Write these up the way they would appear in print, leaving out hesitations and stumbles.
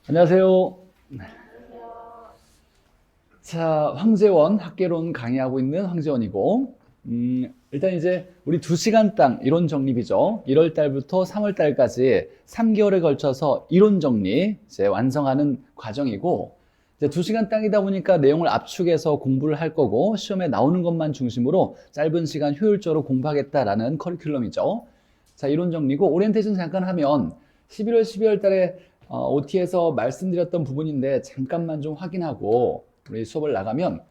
안녕하세요. 자, 황제원 학개론 강의하고 있는 황제원이고, 일단 이제 우리 2시간 땅 이론 정립이죠. 1월 달부터 3월 달까지 3개월에 걸쳐서 이론 정리 이제 완성하는 과정이고, 이제 2시간 땅이다 보니까 내용을 압축해서 공부를 할 거고, 시험에 나오는 것만 중심으로 짧은 시간 효율적으로 공부하겠다라는 커리큘럼이죠. 자, 이론 정리고, 오리엔테이션 잠깐 하면 11월, 12월 달에 OT에서 말씀드렸던 부분인데 잠깐만 좀 확인하고 우리 수업을 나가면,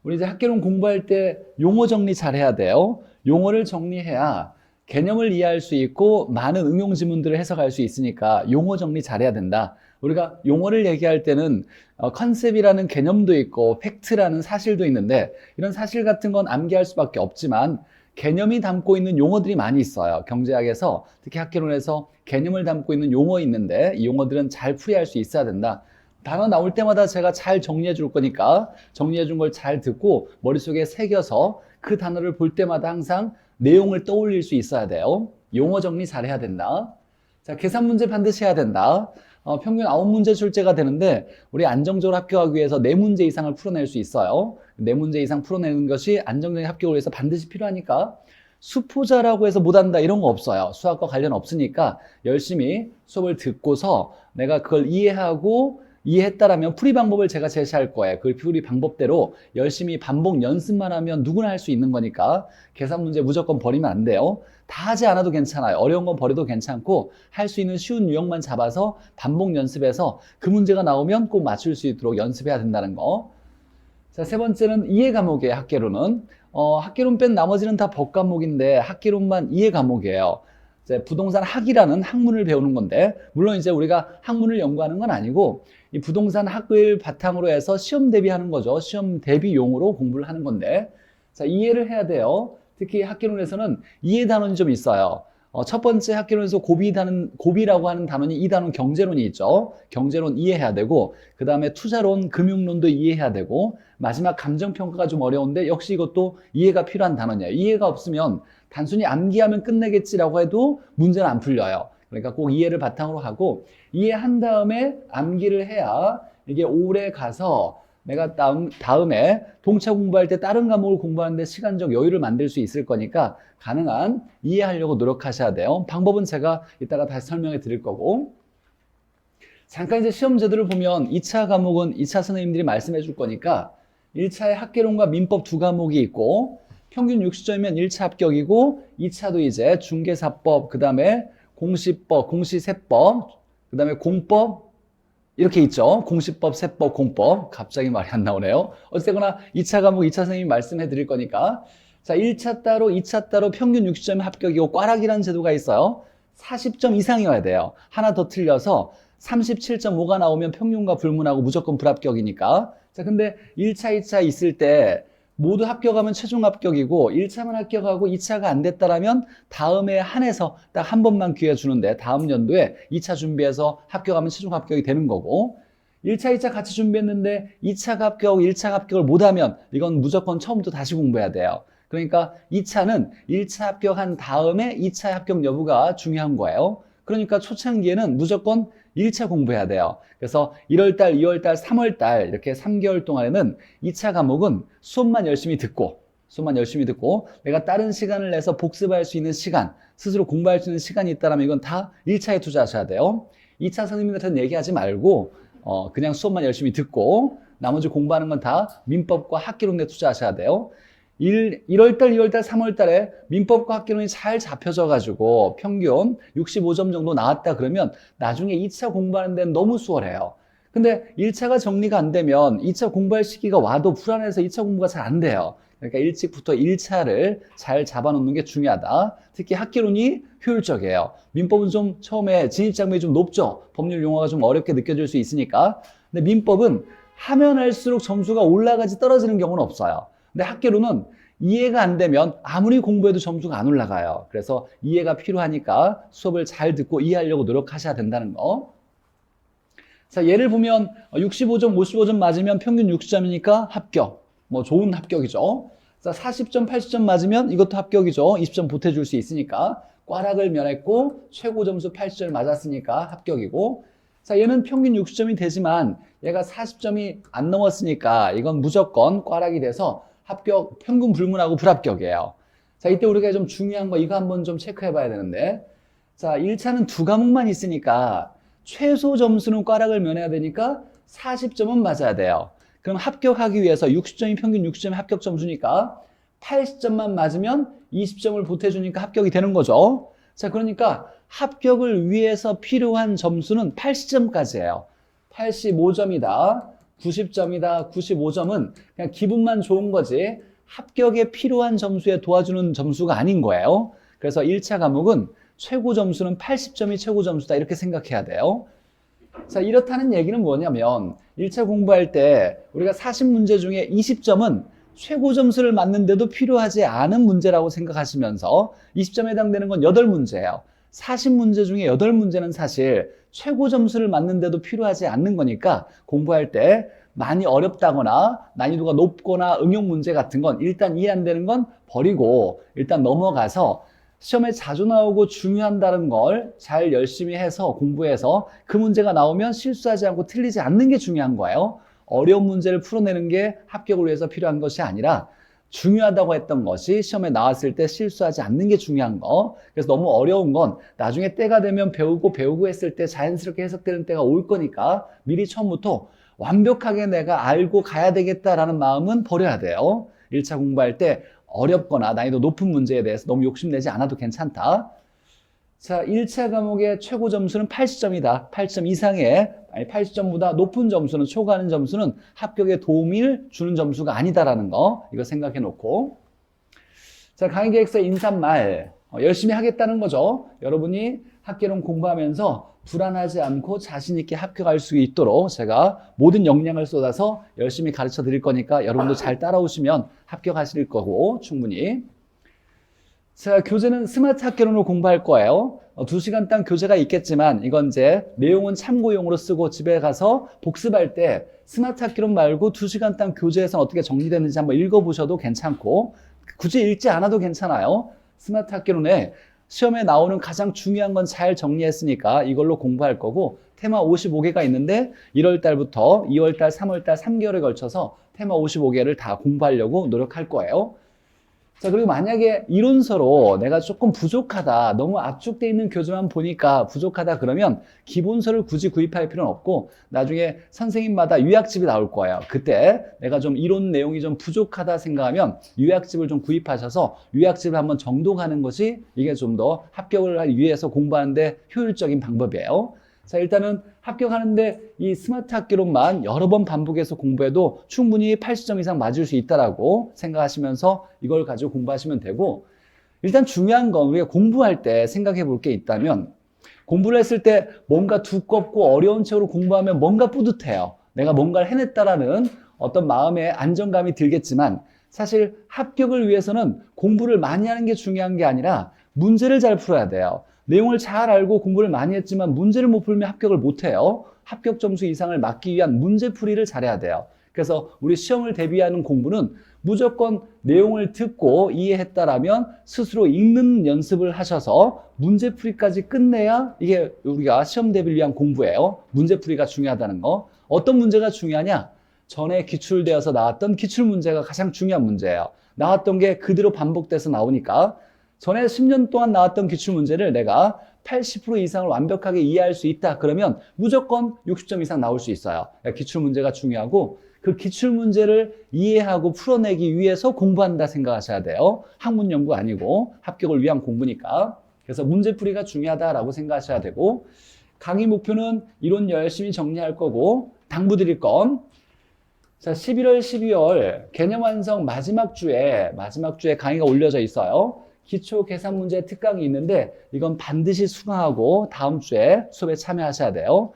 우리 이제 학개론 공부할 때 용어 정리 잘 해야 돼요. 용어를 정리해야 개념을 이해할 수 있고 많은 응용 지문들을 해석할 수 있으니까 용어 정리 잘 해야 된다. 우리가 용어를 얘기할 때는 컨셉이라는 개념도 있고 팩트라는 사실도 있는데, 이런 사실 같은 건 암기할 수밖에 없지만 개념이 담고 있는 용어들이 많이 있어요. 경제학에서 특히 학개론에서 개념을 담고 있는 용어 있는데, 이 용어들은 잘 풀이할 수 있어야 된다. 단어 나올 때마다 제가 잘 정리해 줄 거니까 정리해 준 걸 잘 듣고 머릿속에 새겨서 그 단어를 볼 때마다 항상 내용을 떠올릴 수 있어야 돼요. 용어 정리 잘 해야 된다. 자, 계산 문제 반드시 해야 된다. 평균 9문제 출제가 되는데 우리 안정적으로 합격하기 위해서 4문제 이상을 풀어낼 수 있어요. 4문제 이상 풀어내는 것이 안정적인 합격을 위해서 반드시 필요하니까, 수포자라고 해서 못한다 이런 거 없어요. 수학과 관련 없으니까 열심히 수업을 듣고서 내가 그걸 이해했다라면 풀이 방법을 제가 제시할 거예요. 그 풀이 방법대로 열심히 반복 연습만 하면 누구나 할 수 있는 거니까 계산 문제 무조건 버리면 안 돼요. 다 하지 않아도 괜찮아요. 어려운 건 버려도 괜찮고 할 수 있는 쉬운 유형만 잡아서 반복 연습해서 그 문제가 나오면 꼭 맞출 수 있도록 연습해야 된다는 거. 자, 세 번째는 이해 과목이에요. 학개론은 학개론 뺀 나머지는 다 법 과목인데 학개론만 이해 과목이에요. 이제 부동산 학이라는 학문을 배우는 건데, 물론 이제 우리가 학문을 연구하는 건 아니고 이 부동산 학을 바탕으로 해서 시험 대비하는 거죠. 시험 대비용으로 공부를 하는 건데, 자, 이해를 해야 돼요. 특히 학개론에서는 이해 단원이 좀 있어요. 첫 번째 학개론에서 고비라고 하는 단원이 이 단원 경제론이 있죠. 경제론 이해해야 되고, 그 다음에 투자론, 금융론도 이해해야 되고, 마지막 감정평가가 좀 어려운데 역시 이것도 이해가 필요한 단원이에요. 이해가 없으면 단순히 암기하면 끝내겠지라고 해도 문제는 안 풀려요. 그러니까 꼭 이해를 바탕으로 하고, 이해한 다음에 암기를 해야 이게 오래 가서 내가 다음에 동차 공부할 때 다른 과목을 공부하는데 시간적 여유를 만들 수 있을 거니까 가능한 이해하려고 노력하셔야 돼요. 방법은 제가 이따가 다시 설명해 드릴 거고, 잠깐 이제 시험 제도를 보면 2차 과목은 2차 선생님들이 말씀해 줄 거니까 1차에 학개론과 민법 2과목이 있고 평균 60점이면 1차 합격이고, 2차도 이제 중개사법, 그 다음에 공시법, 공시세법, 그 다음에 공법 이렇게 있죠. 공시법, 세법, 공법. 갑자기 말이 안 나오네요. 어쨌거나 2차 과목 2차 선생님이 말씀해 드릴 거니까, 자, 1차 따로 2차 따로 평균 60점이 합격이고 꽈락이라는 제도가 있어요. 40점 이상이어야 돼요. 하나 더 틀려서 37.5가 나오면 평균과 불문하고 무조건 불합격이니까. 자, 근데 1차, 2차 있을 때 모두 합격하면 최종 합격이고, 1차만 합격하고 2차가 안 됐다라면 다음에 한해서 딱 한 번만 기회 주는데 다음 연도에 2차 준비해서 합격하면 최종 합격이 되는 거고, 1차, 2차 같이 준비했는데 2차가 합격하고 1차 합격을 못하면 이건 무조건 처음부터 다시 공부해야 돼요. 그러니까 2차는 1차 합격한 다음에 2차 합격 여부가 중요한 거예요. 그러니까 초창기에는 무조건 1차 공부해야 돼요. 그래서 1월달, 2월달, 3월달 이렇게 3개월 동안에는 2차 과목은 수업만 열심히 듣고 내가 다른 시간을 내서 복습할 수 있는 시간, 스스로 공부할 수 있는 시간이 있다면 이건 다 1차에 투자하셔야 돼요. 2차 선생님들한테는 얘기하지 말고 그냥 수업만 열심히 듣고 나머지 공부하는 건 다 민법과 학개론에 투자하셔야 돼요. 1월달, 2월달, 3월달에 민법과 학개론이 잘 잡혀져가지고 평균 65점 정도 나왔다 그러면 나중에 2차 공부하는 데는 너무 수월해요. 근데 1차가 정리가 안 되면 2차 공부할 시기가 와도 불안해서 2차 공부가 잘 안 돼요. 그러니까 일찍부터 1차를 잘 잡아놓는 게 중요하다. 특히 학개론이 효율적이에요. 민법은 좀 처음에 진입장벽이 좀 높죠. 법률 용어가 좀 어렵게 느껴질 수 있으니까. 근데 민법은 하면 할수록 점수가 올라가지 떨어지는 경우는 없어요. 근데 학개론은 이해가 안 되면 아무리 공부해도 점수가 안 올라가요. 그래서 이해가 필요하니까 수업을 잘 듣고 이해하려고 노력하셔야 된다는 거. 자, 예를 보면 65점, 55점 맞으면 평균 60점이니까 합격. 뭐 좋은 합격이죠. 자, 40점, 80점 맞으면 이것도 합격이죠. 20점 보태줄 수 있으니까. 꽈락을 면했고 최고 점수 80점 맞았으니까 합격이고, 자, 얘는 평균 60점이 되지만 얘가 40점이 안 넘었으니까 이건 무조건 꽈락이 돼서 합격, 평균 불문하고 불합격이에요. 자, 이때 우리가 좀 중요한 거 이거 한번 좀 체크해 봐야 되는데, 자, 1차는 두 과목만 있으니까 최소 점수는 꽈락을 면해야 되니까 40점은 맞아야 돼요. 그럼 합격하기 위해서 60점이 평균 60점이 합격 점수니까 80점만 맞으면 20점을 보태주니까 합격이 되는 거죠. 자, 그러니까 합격을 위해서 필요한 점수는 80점까지예요. 85점이다, 90점이다, 95점은 그냥 기분만 좋은 거지 합격에 필요한 점수에 도와주는 점수가 아닌 거예요. 그래서 1차 과목은 최고 점수는 80점이 최고 점수다 이렇게 생각해야 돼요. 자, 이렇다는 얘기는 뭐냐면 1차 공부할 때 우리가 40문제 중에 20점은 최고 점수를 맞는데도 필요하지 않은 문제라고 생각하시면서 20점에 해당되는 건 8문제예요. 40문제 중에 8문제는 사실 최고 점수를 맞는데도 필요하지 않는 거니까 공부할 때 많이 어렵다거나 난이도가 높거나 응용 문제 같은 건 일단 이해 안 되는 건 버리고 일단 넘어가서 시험에 자주 나오고 중요한다는 걸 잘 열심히 해서 공부해서 그 문제가 나오면 실수하지 않고 틀리지 않는 게 중요한 거예요. 어려운 문제를 풀어내는 게 합격을 위해서 필요한 것이 아니라 중요하다고 했던 것이 시험에 나왔을 때 실수하지 않는 게 중요한 거. 그래서 너무 어려운 건 나중에 때가 되면 배우고 했을 때 자연스럽게 해석되는 때가 올 거니까 미리 처음부터 완벽하게 내가 알고 가야 되겠다라는 마음은 버려야 돼요. 1차 공부할 때 어렵거나 난이도 높은 문제에 대해서 너무 욕심내지 않아도 괜찮다. 자, 1차 과목의 최고 점수는 80점이다. 80점 이상의, 아니 80점보다 높은 점수는, 초과하는 점수는 합격에 도움을 주는 점수가 아니다라는 거, 이거 생각해 놓고. 자, 강의 계획서 인사말, 열심히 하겠다는 거죠. 여러분이 학개론 공부하면서 불안하지 않고 자신 있게 합격할 수 있도록 제가 모든 역량을 쏟아서 열심히 가르쳐 드릴 거니까 여러분도 잘 따라오시면 합격하실 거고 충분히. 자, 교재는 스마트 학개론으로 공부할 거예요. 2시간당 교재가 있겠지만 이건 이제 내용은 참고용으로 쓰고 집에 가서 복습할 때 스마트 학개론 말고 2시간당 교재에서는 어떻게 정리되는지 한번 읽어보셔도 괜찮고 굳이 읽지 않아도 괜찮아요. 스마트 학개론에 시험에 나오는 가장 중요한 건 잘 정리했으니까 이걸로 공부할 거고 테마 55개가 있는데 1월 달부터 2월 달, 3월 달 3개월에 걸쳐서 테마 55개를 다 공부하려고 노력할 거예요. 자, 그리고 만약에 이론서로 내가 조금 부족하다, 너무 압축되어 있는 교재만 보니까 부족하다 그러면 기본서를 굳이 구입할 필요는 없고 나중에 선생님마다 요약집이 나올 거예요. 그때 내가 좀 이론 내용이 좀 부족하다 생각하면 요약집을 좀 구입하셔서 요약집을 한번 정독하는 것이 이게 좀 더 합격을 하기 위해서 공부하는데 효율적인 방법이에요. 자, 일단은 합격하는데 이 스마트 학개론만 여러 번 반복해서 공부해도 충분히 80점 이상 맞을 수 있다라고 생각하시면서 이걸 가지고 공부하시면 되고, 일단 중요한 건 우리가 공부할 때 생각해 볼 게 있다면 공부를 했을 때 뭔가 두껍고 어려운 책으로 공부하면 뭔가 뿌듯해요. 내가 뭔가를 해냈다라는 어떤 마음의 안정감이 들겠지만 사실 합격을 위해서는 공부를 많이 하는 게 중요한 게 아니라 문제를 잘 풀어야 돼요. 내용을 잘 알고 공부를 많이 했지만 문제를 못 풀면 합격을 못 해요. 합격 점수 이상을 막기 위한 문제풀이를 잘해야 돼요. 그래서 우리 시험을 대비하는 공부는 무조건 내용을 듣고 이해했다라면 스스로 읽는 연습을 하셔서 문제풀이까지 끝내야 이게 우리가 시험 대비를 위한 공부예요. 문제풀이가 중요하다는 거. 어떤 문제가 중요하냐? 전에 기출되어서 나왔던 기출문제가 가장 중요한 문제예요. 나왔던 게 그대로 반복돼서 나오니까 전에 10년 동안 나왔던 기출문제를 내가 80% 이상을 완벽하게 이해할 수 있다. 그러면 무조건 60점 이상 나올 수 있어요. 기출문제가 중요하고 그 기출문제를 이해하고 풀어내기 위해서 공부한다 생각하셔야 돼요. 학문 연구 아니고 합격을 위한 공부니까. 그래서 문제풀이가 중요하다라고 생각하셔야 되고 강의 목표는 이론 열심히 정리할 거고 당부드릴 건 자, 11월, 12월 개념 완성 마지막 주에 강의가 올려져 있어요. 기초 계산 문제 특강이 있는데 이건 반드시 수강하고 다음 주에 수업에 참여하셔야 돼요.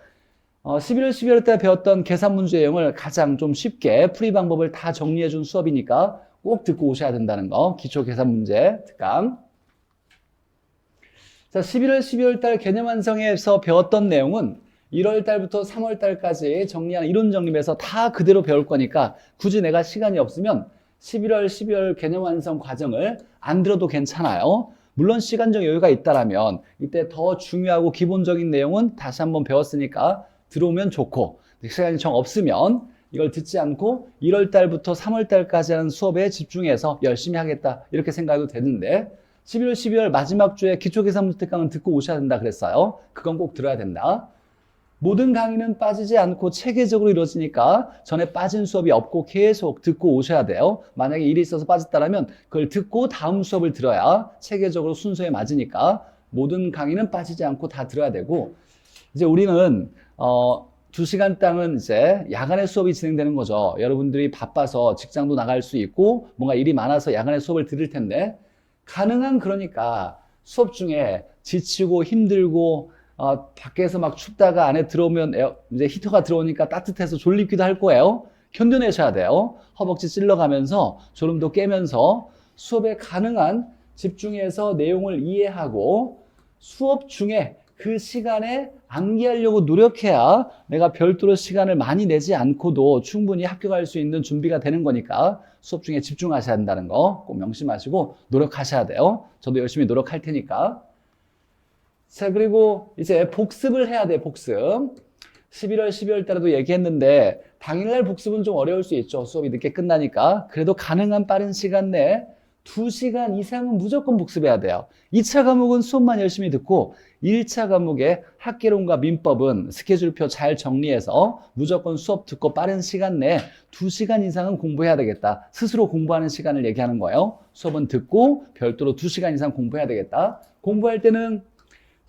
11월, 12월 때 배웠던 계산 문제 내용을 가장 좀 쉽게 풀이 방법을 다 정리해 준 수업이니까 꼭 듣고 오셔야 된다는 거. 기초 계산 문제 특강. 자, 11월, 12월 달 개념 완성에서 배웠던 내용은 1월 달부터 3월 달까지 정리한 이론 정립에서 다 그대로 배울 거니까 굳이 내가 시간이 없으면 11월, 12월 개념 완성 과정을 안 들어도 괜찮아요. 물론 시간적 여유가 있다라면 이때 더 중요하고 기본적인 내용은 다시 한번 배웠으니까 들어오면 좋고, 시간이 정 없으면 이걸 듣지 않고 1월 달부터 3월 달까지 하는 수업에 집중해서 열심히 하겠다 이렇게 생각해도 되는데 11월, 12월 마지막 주에 기초계산문제 특강은 듣고 오셔야 된다 그랬어요. 그건 꼭 들어야 된다. 모든 강의는 빠지지 않고 체계적으로 이루어지니까 전에 빠진 수업이 없고 계속 듣고 오셔야 돼요. 만약에 일이 있어서 빠졌다면 그걸 듣고 다음 수업을 들어야 체계적으로 순서에 맞으니까 모든 강의는 빠지지 않고 다 들어야 되고 이제 우리는 2시간 땅은 이제 야간에 수업이 진행되는 거죠. 여러분들이 바빠서 직장도 나갈 수 있고 뭔가 일이 많아서 야간에 수업을 들을 텐데 가능한 그러니까 수업 중에 지치고 힘들고 밖에서 막 춥다가 안에 들어오면 이제 히터가 들어오니까 따뜻해서 졸립기도 할 거예요. 견뎌내셔야 돼요. 허벅지 찔러가면서 졸음도 깨면서 수업에 가능한 집중해서 내용을 이해하고 수업 중에 그 시간에 암기하려고 노력해야 내가 별도로 시간을 많이 내지 않고도 충분히 합격할 수 있는 준비가 되는 거니까 수업 중에 집중하셔야 한다는 거 꼭 명심하시고 노력하셔야 돼요. 저도 열심히 노력할 테니까. 자, 그리고 이제 복습을 해야 돼, 복습. 11월, 12월 달에도 얘기했는데 당일날 복습은 좀 어려울 수 있죠. 수업이 늦게 끝나니까. 그래도 가능한 빠른 시간 내에 2시간 이상은 무조건 복습해야 돼요. 2차 과목은 수업만 열심히 듣고 1차 과목의 학개론과 민법은 스케줄표 잘 정리해서 무조건 수업 듣고 빠른 시간 내에 2시간 이상은 공부해야 되겠다. 스스로 공부하는 시간을 얘기하는 거예요. 수업은 듣고 별도로 2시간 이상 공부해야 되겠다. 공부할 때는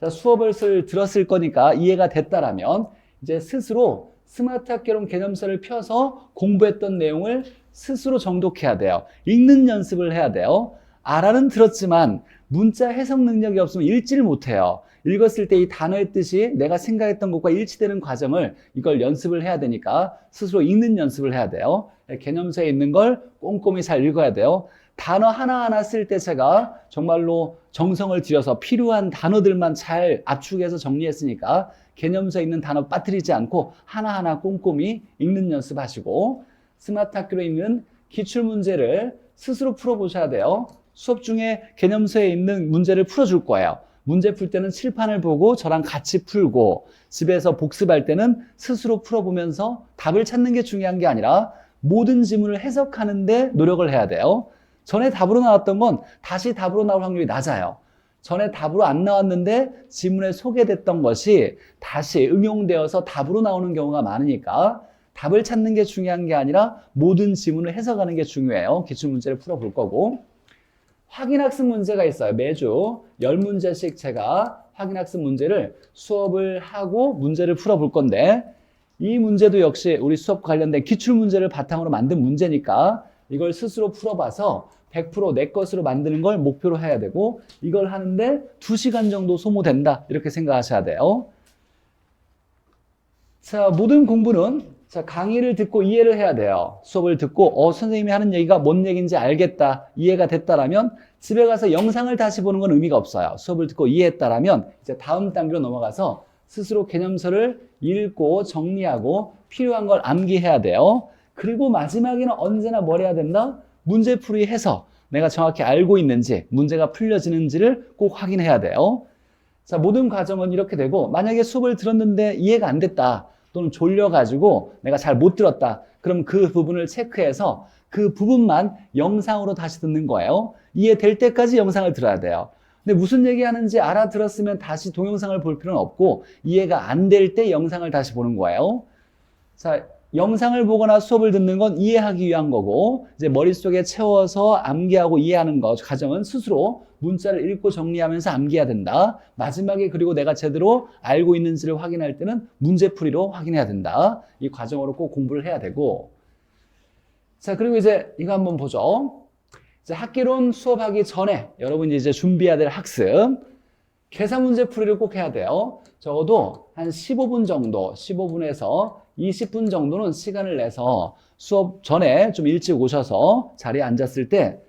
자, 수업을 들었을 거니까 이해가 됐다라면 이제 스스로 스마트 학개론 개념서를 펴서 공부했던 내용을 스스로 정독해야 돼요. 읽는 연습을 해야 돼요. 알아는 들었지만 문자 해석 능력이 없으면 읽지를 못해요. 읽었을 때 이 단어의 뜻이 내가 생각했던 것과 일치되는 과정을 이걸 연습을 해야 되니까 스스로 읽는 연습을 해야 돼요. 개념서에 있는 걸 꼼꼼히 잘 읽어야 돼요. 단어 하나하나 쓸 때 제가 정말로 정성을 들여서 필요한 단어들만 잘 압축해서 정리했으니까 개념서에 있는 단어 빠뜨리지 않고 하나하나 꼼꼼히 읽는 연습하시고 스마트 학교로 있는 기출문제를 스스로 풀어보셔야 돼요. 수업 중에 개념서에 있는 문제를 풀어줄 거예요. 문제 풀 때는 칠판을 보고 저랑 같이 풀고 집에서 복습할 때는 스스로 풀어보면서 답을 찾는 게 중요한 게 아니라 모든 지문을 해석하는데 노력을 해야 돼요. 전에 답으로 나왔던 건 다시 답으로 나올 확률이 낮아요. 전에 답으로 안 나왔는데 지문에 소개됐던 것이 다시 응용되어서 답으로 나오는 경우가 많으니까 답을 찾는 게 중요한 게 아니라 모든 지문을 해석하는 게 중요해요. 기출문제를 풀어볼 거고. 확인학습 문제가 있어요. 매주 10문제씩 제가 확인학습 문제를 수업을 하고 문제를 풀어볼 건데 이 문제도 역시 우리 수업과 관련된 기출문제를 바탕으로 만든 문제니까 이걸 스스로 풀어봐서 100% 내 것으로 만드는 걸 목표로 해야 되고 이걸 하는데 2시간 정도 소모된다 이렇게 생각하셔야 돼요. 자, 모든 공부는 자, 강의를 듣고 이해를 해야 돼요. 수업을 듣고 선생님이 하는 얘기가 뭔 얘기인지 알겠다, 이해가 됐다라면 집에 가서 영상을 다시 보는 건 의미가 없어요. 수업을 듣고 이해했다라면 이제 다음 단계로 넘어가서 스스로 개념서를 읽고 정리하고 필요한 걸 암기해야 돼요. 그리고 마지막에는 언제나 뭘 해야 된다? 문제풀이 해서 내가 정확히 알고 있는지 문제가 풀려지는지를 꼭 확인해야 돼요. 자, 모든 과정은 이렇게 되고 만약에 수업을 들었는데 이해가 안 됐다 또는 졸려가지고 내가 잘 못 들었다 그럼 그 부분을 체크해서 그 부분만 영상으로 다시 듣는 거예요. 이해될 때까지 영상을 들어야 돼요. 근데 무슨 얘기하는지 알아들었으면 다시 동영상을 볼 필요는 없고 이해가 안 될 때 영상을 다시 보는 거예요. 자, 영상을 보거나 수업을 듣는 건 이해하기 위한 거고 이제 머릿속에 채워서 암기하고 이해하는 거 과정은 스스로 문자를 읽고 정리하면서 암기해야 된다. 마지막에 그리고 내가 제대로 알고 있는지를 확인할 때는 문제풀이로 확인해야 된다. 이 과정으로 꼭 공부를 해야 되고 자, 그리고 이제 이거 한번 보죠. 이제 학기론 수업하기 전에 여러분이 이제 준비해야 될 학습 계산 문제 풀이를 꼭 해야 돼요. 적어도 한 15분 정도 15분에서 20분 정도는 시간을 내서 수업 전에 좀 일찍 오셔서 자리에 앉았을 때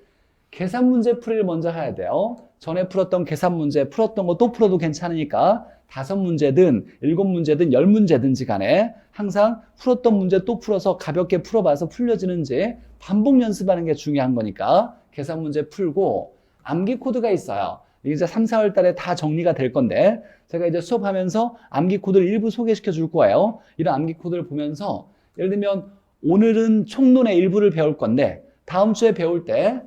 계산 문제 풀이를 먼저 해야 돼요. 전에 풀었던 계산 문제 풀었던 거 또 풀어도 괜찮으니까 5문제든 7문제든 10문제든지 간에 항상 풀었던 문제 또 풀어서 가볍게 풀어봐서 풀려지는지 반복 연습하는 게 중요한 거니까 계산 문제 풀고 암기 코드가 있어요. 이제 3, 4월 달에 다 정리가 될 건데 제가 이제 수업하면서 암기 코드를 일부 소개시켜 줄 거예요. 이런 암기 코드를 보면서 예를 들면 오늘은 총론의 일부를 배울 건데 다음 주에 배울 때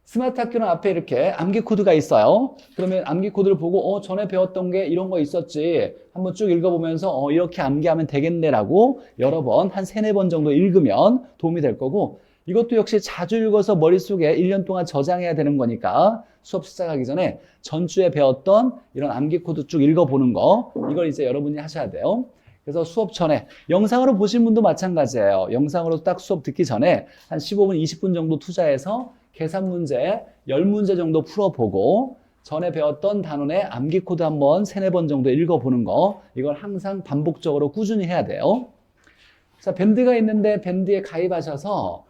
스마트 학교는 앞에 이렇게 암기 코드가 있어요. 그러면 암기 코드를 보고 전에 배웠던 게 이런 거 있었지. 한번 쭉 읽어보면서 이렇게 암기하면 되겠네라고 여러 번, 한 3, 4번 정도 읽으면 도움이 될 거고 이것도 역시 자주 읽어서 머릿속에 1년 동안 저장해야 되는 거니까 수업 시작하기 전에 전주에 배웠던 이런 암기 코드 쭉 읽어보는 거 이걸 이제 여러분이 하셔야 돼요. 그래서 수업 전에 영상으로 보신 분도 마찬가지예요. 영상으로 딱 수업 듣기 전에 한 15분, 20분 정도 투자해서 계산 문제 10문제 정도 풀어보고 전에 배웠던 단원의 암기 코드 한번 3, 4번 정도 읽어보는 거 이걸 항상 반복적으로 꾸준히 해야 돼요. 자, 밴드가 있는데 밴드에 가입하셔서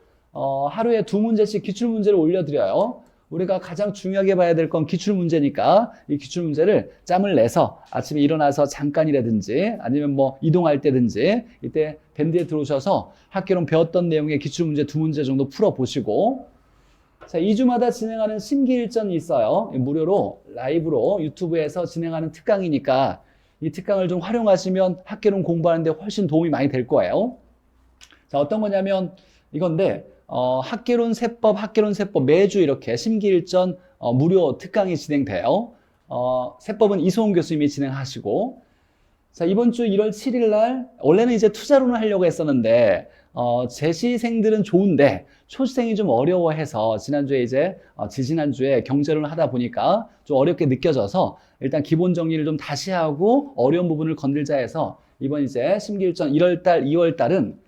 하루에 2문제씩 기출문제를 올려드려요. 우리가 가장 중요하게 봐야 될 건 기출문제니까 이 기출문제를 짬을 내서 아침에 일어나서 잠깐이라든지 아니면 뭐 이동할 때든지 이때 밴드에 들어오셔서 학교론 배웠던 내용의 기출문제 2문제 정도 풀어보시고 자, 2주마다 진행하는 심기일전이 있어요. 무료로 라이브로 유튜브에서 진행하는 특강이니까 이 특강을 좀 활용하시면 학교론 공부하는데 훨씬 도움이 많이 될 거예요. 자, 어떤 거냐면 이건데 학개론 세법 매주 이렇게 심기일전 무료 특강이 진행돼요. 세법은 이소은 교수님이 진행하시고 자, 이번 주 1월 7일 날 원래는 이제 투자론을 하려고 했었는데 재시생들은 좋은데 초시생이 좀 어려워해서 지난주에 이제 지지난주에 경제론을 하다 보니까 좀 어렵게 느껴져서 일단 기본 정리를 좀 다시 하고 어려운 부분을 건들자 해서 이번 이제 심기일전 1월 달, 2월 달은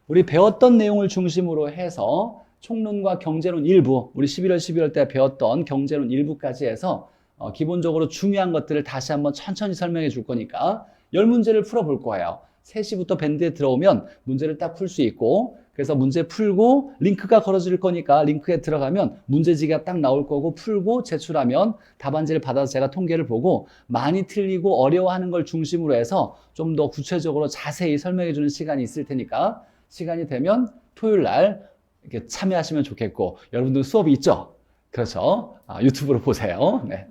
우리 배웠던 내용을 중심으로 해서 총론과 경제론 일부, 우리 11월, 12월 때 배웠던 경제론 일부까지 해서 기본적으로 중요한 것들을 다시 한번 천천히 설명해 줄 거니까 10문제를 풀어볼 거예요. 3시부터 밴드에 들어오면 문제를 딱 풀 수 있고 그래서 문제 풀고 링크가 걸어질 거니까 링크에 들어가면 문제지가 딱 나올 거고 풀고 제출하면 답안지를 받아서 제가 통계를 보고 많이 틀리고 어려워하는 걸 중심으로 해서 좀 더 구체적으로 자세히 설명해 주는 시간이 있을 테니까 시간이 되면 토요일 날 이렇게 참여하시면 좋겠고 여러분들 수업이 있죠? 그렇죠? 유튜브로 보세요. 네.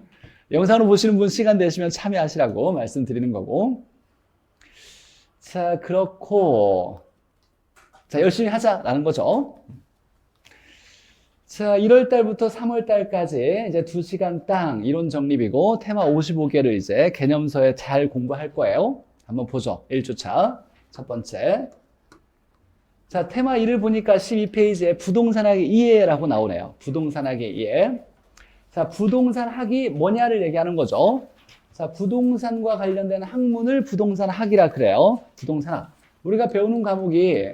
영상으로 보시는 분 시간 되시면 참여하시라고 말씀드리는 거고 자, 그렇고 자, 열심히 하자라는 거죠. 자, 1월 달부터 3월 달까지 이제 2시간 땅 이론 정립이고 테마 55개를 이제 개념서에 잘 공부할 거예요. 한번 보죠. 1주차 첫 번째 자, 테마 1을 보니까 12페이지에 부동산학의 이해라고 나오네요. 부동산학의 이해. 자, 부동산학이 뭐냐를 얘기하는 거죠. 자, 부동산과 관련된 학문을 부동산학이라 그래요. 부동산학. 우리가 배우는 과목이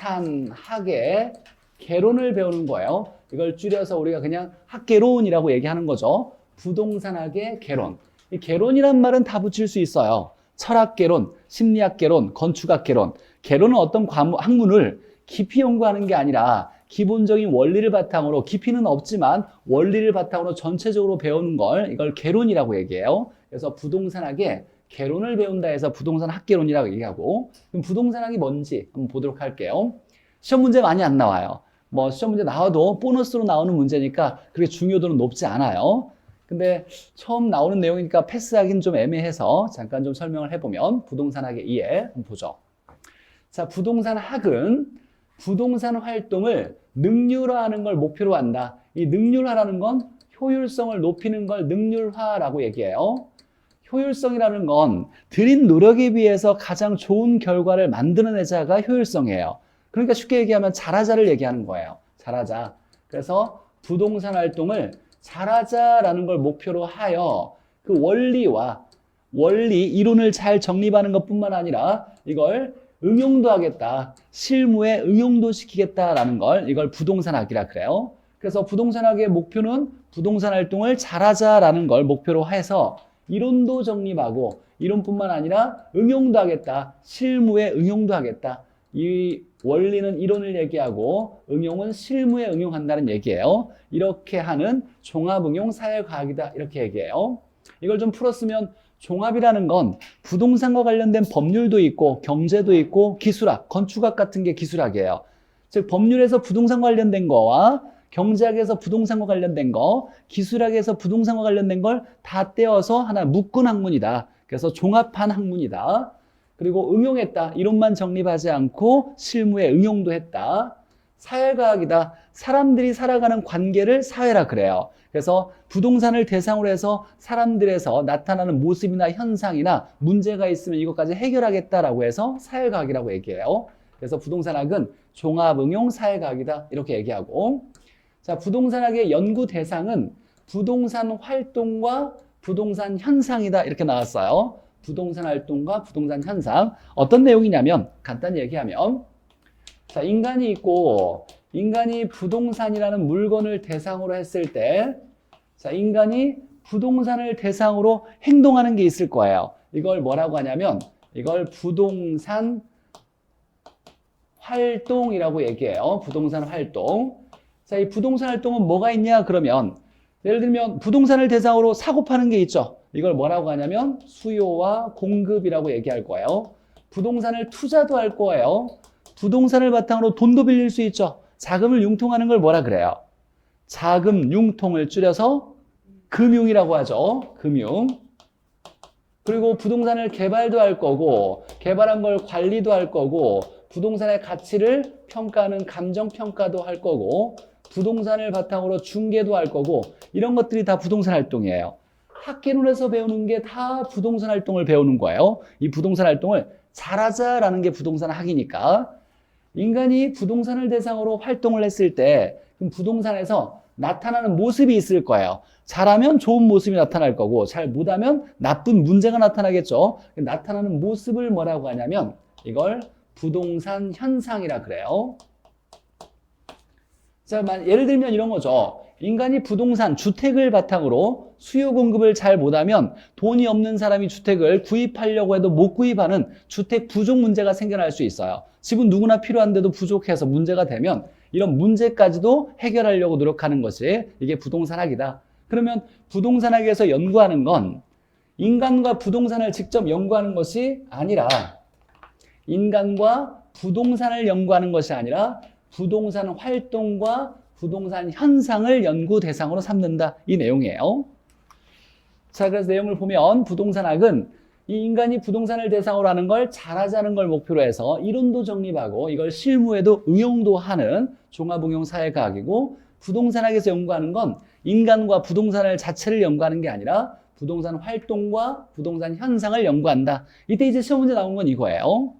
부동산학의 개론을 배우는 거예요. 이걸 줄여서 우리가 그냥 학개론이라고 얘기하는 거죠. 부동산학의 개론. 이 개론이란 말은 다 붙일 수 있어요. 철학개론, 심리학개론, 건축학개론. 개론은 어떤 학문을 깊이 연구하는 게 아니라 기본적인 원리를 바탕으로 깊이는 없지만 원리를 바탕으로 전체적으로 배우는 걸 이걸 개론이라고 얘기해요. 그래서 부동산학의 개론을 배운다 해서 부동산 학개론이라고 얘기하고 그럼 부동산학이 뭔지 한번 보도록 할게요. 시험 문제 많이 안 나와요. 뭐 시험 문제 나와도 보너스로 나오는 문제니까 그렇게 중요도는 높지 않아요. 근데 처음 나오는 내용이니까 패스하기는 좀 애매해서 잠깐 좀 설명을 해보면 부동산학의 이해 한번 보죠. 자, 부동산학은 부동산 활동을 능률화하는 걸 목표로 한다. 이 능률화라는 건 효율성을 높이는 걸 능률화라고 얘기해요. 효율성이라는 건 들인 노력에 비해서 가장 좋은 결과를 만들어내자가 효율성이에요. 그러니까 쉽게 얘기하면 잘하자를 얘기하는 거예요. 잘하자. 그래서 부동산 활동을 잘하자라는 걸 목표로 하여 그 원리, 이론을 잘 정립하는 것뿐만 아니라 이걸 응용도 하겠다. 실무에 응용도 시키겠다라는 걸 이걸 부동산학이라 그래요. 그래서 부동산학의 목표는 부동산 활동을 잘하자라는 걸 목표로 해서 이론도 정립하고 이론뿐만 아니라 응용도 하겠다. 실무에 응용도 하겠다. 이 원리는 이론을 얘기하고 응용은 실무에 응용한다는 얘기예요. 이렇게 하는 종합응용 사회과학이다. 이렇게 얘기해요. 이걸 좀 풀었으면 종합이라는 건 부동산과 관련된 법률도 있고 경제도 있고 기술학, 건축학 같은 게 기술학이에요. 즉 법률에서 부동산 관련된 거와 경제학에서 부동산과 관련된 거, 기술학에서 부동산과 관련된 걸 다 떼어서 하나 묶은 학문이다. 그래서 종합한 학문이다. 그리고 응용했다. 이론만 정립하지 않고 실무에 응용도 했다. 사회과학이다. 사람들이 살아가는 관계를 사회라 그래요. 그래서 부동산을 대상으로 해서 사람들에서 나타나는 모습이나 현상이나 문제가 있으면 이것까지 해결하겠다라고 해서 사회과학이라고 얘기해요. 그래서 부동산학은 종합응용 사회과학이다. 이렇게 얘기하고, 자, 부동산학의 연구 대상은 부동산 활동과 부동산 현상이다. 이렇게 나왔어요. 부동산 활동과 부동산 현상. 어떤 내용이냐면 간단히 얘기하면, 자, 인간이 있고 인간이 부동산이라는 물건을 대상으로 했을 때, 자, 인간이 부동산을 대상으로 행동하는 게 있을 거예요. 이걸 뭐라고 하냐면 이걸 부동산 활동이라고 얘기해요. 부동산 활동. 자, 이 부동산 활동은 뭐가 있냐 그러면 예를 들면 부동산을 대상으로 사고 파는 게 있죠. 이걸 뭐라고 하냐면 수요와 공급이라고 얘기할 거예요. 부동산을 투자도 할 거예요. 부동산을 바탕으로 돈도 빌릴 수 있죠. 자금을 융통하는 걸 뭐라 그래요? 자금 융통을 줄여서 금융이라고 하죠. 금융. 그리고 부동산을 개발도 할 거고 개발한 걸 관리도 할 거고 부동산의 가치를 평가하는 감정평가도 할 거고 부동산을 바탕으로 중개도 할 거고 이런 것들이 다 부동산 활동이에요. 학개론에서 배우는 게 다 부동산 활동을 배우는 거예요. 이 부동산 활동을 잘하자라는 게 부동산 학이니까 인간이 부동산을 대상으로 활동을 했을 때 그럼 부동산에서 나타나는 모습이 있을 거예요. 잘하면 좋은 모습이 나타날 거고 잘 못하면 나쁜 문제가 나타나겠죠. 나타나는 모습을 뭐라고 하냐면 이걸 부동산 현상이라 그래요. 자, 예를 들면 이런 거죠. 인간이 부동산, 주택을 바탕으로 수요 공급을 잘 못하면 돈이 없는 사람이 주택을 구입하려고 해도 못 구입하는 주택 부족 문제가 생겨날 수 있어요. 집은 누구나 필요한데도 부족해서 문제가 되면 이런 문제까지도 해결하려고 노력하는 것이 이게 부동산학이다. 그러면 부동산학에서 연구하는 건 인간과 부동산을 직접 연구하는 것이 아니라 인간과 부동산을 연구하는 것이 아니라 부동산 활동과 부동산 현상을 연구 대상으로 삼는다. 이 내용이에요. 자, 그래서 내용을 보면 부동산학은 이 인간이 부동산을 대상으로 하는 걸 잘하자는 걸 목표로 해서 이론도 정립하고 이걸 실무에도 응용도 하는 종합응용 사회과학이고 부동산학에서 연구하는 건 인간과 부동산을 자체를 연구하는 게 아니라 부동산 활동과 부동산 현상을 연구한다. 이때 이제 시험 문제 나온 건 이거예요.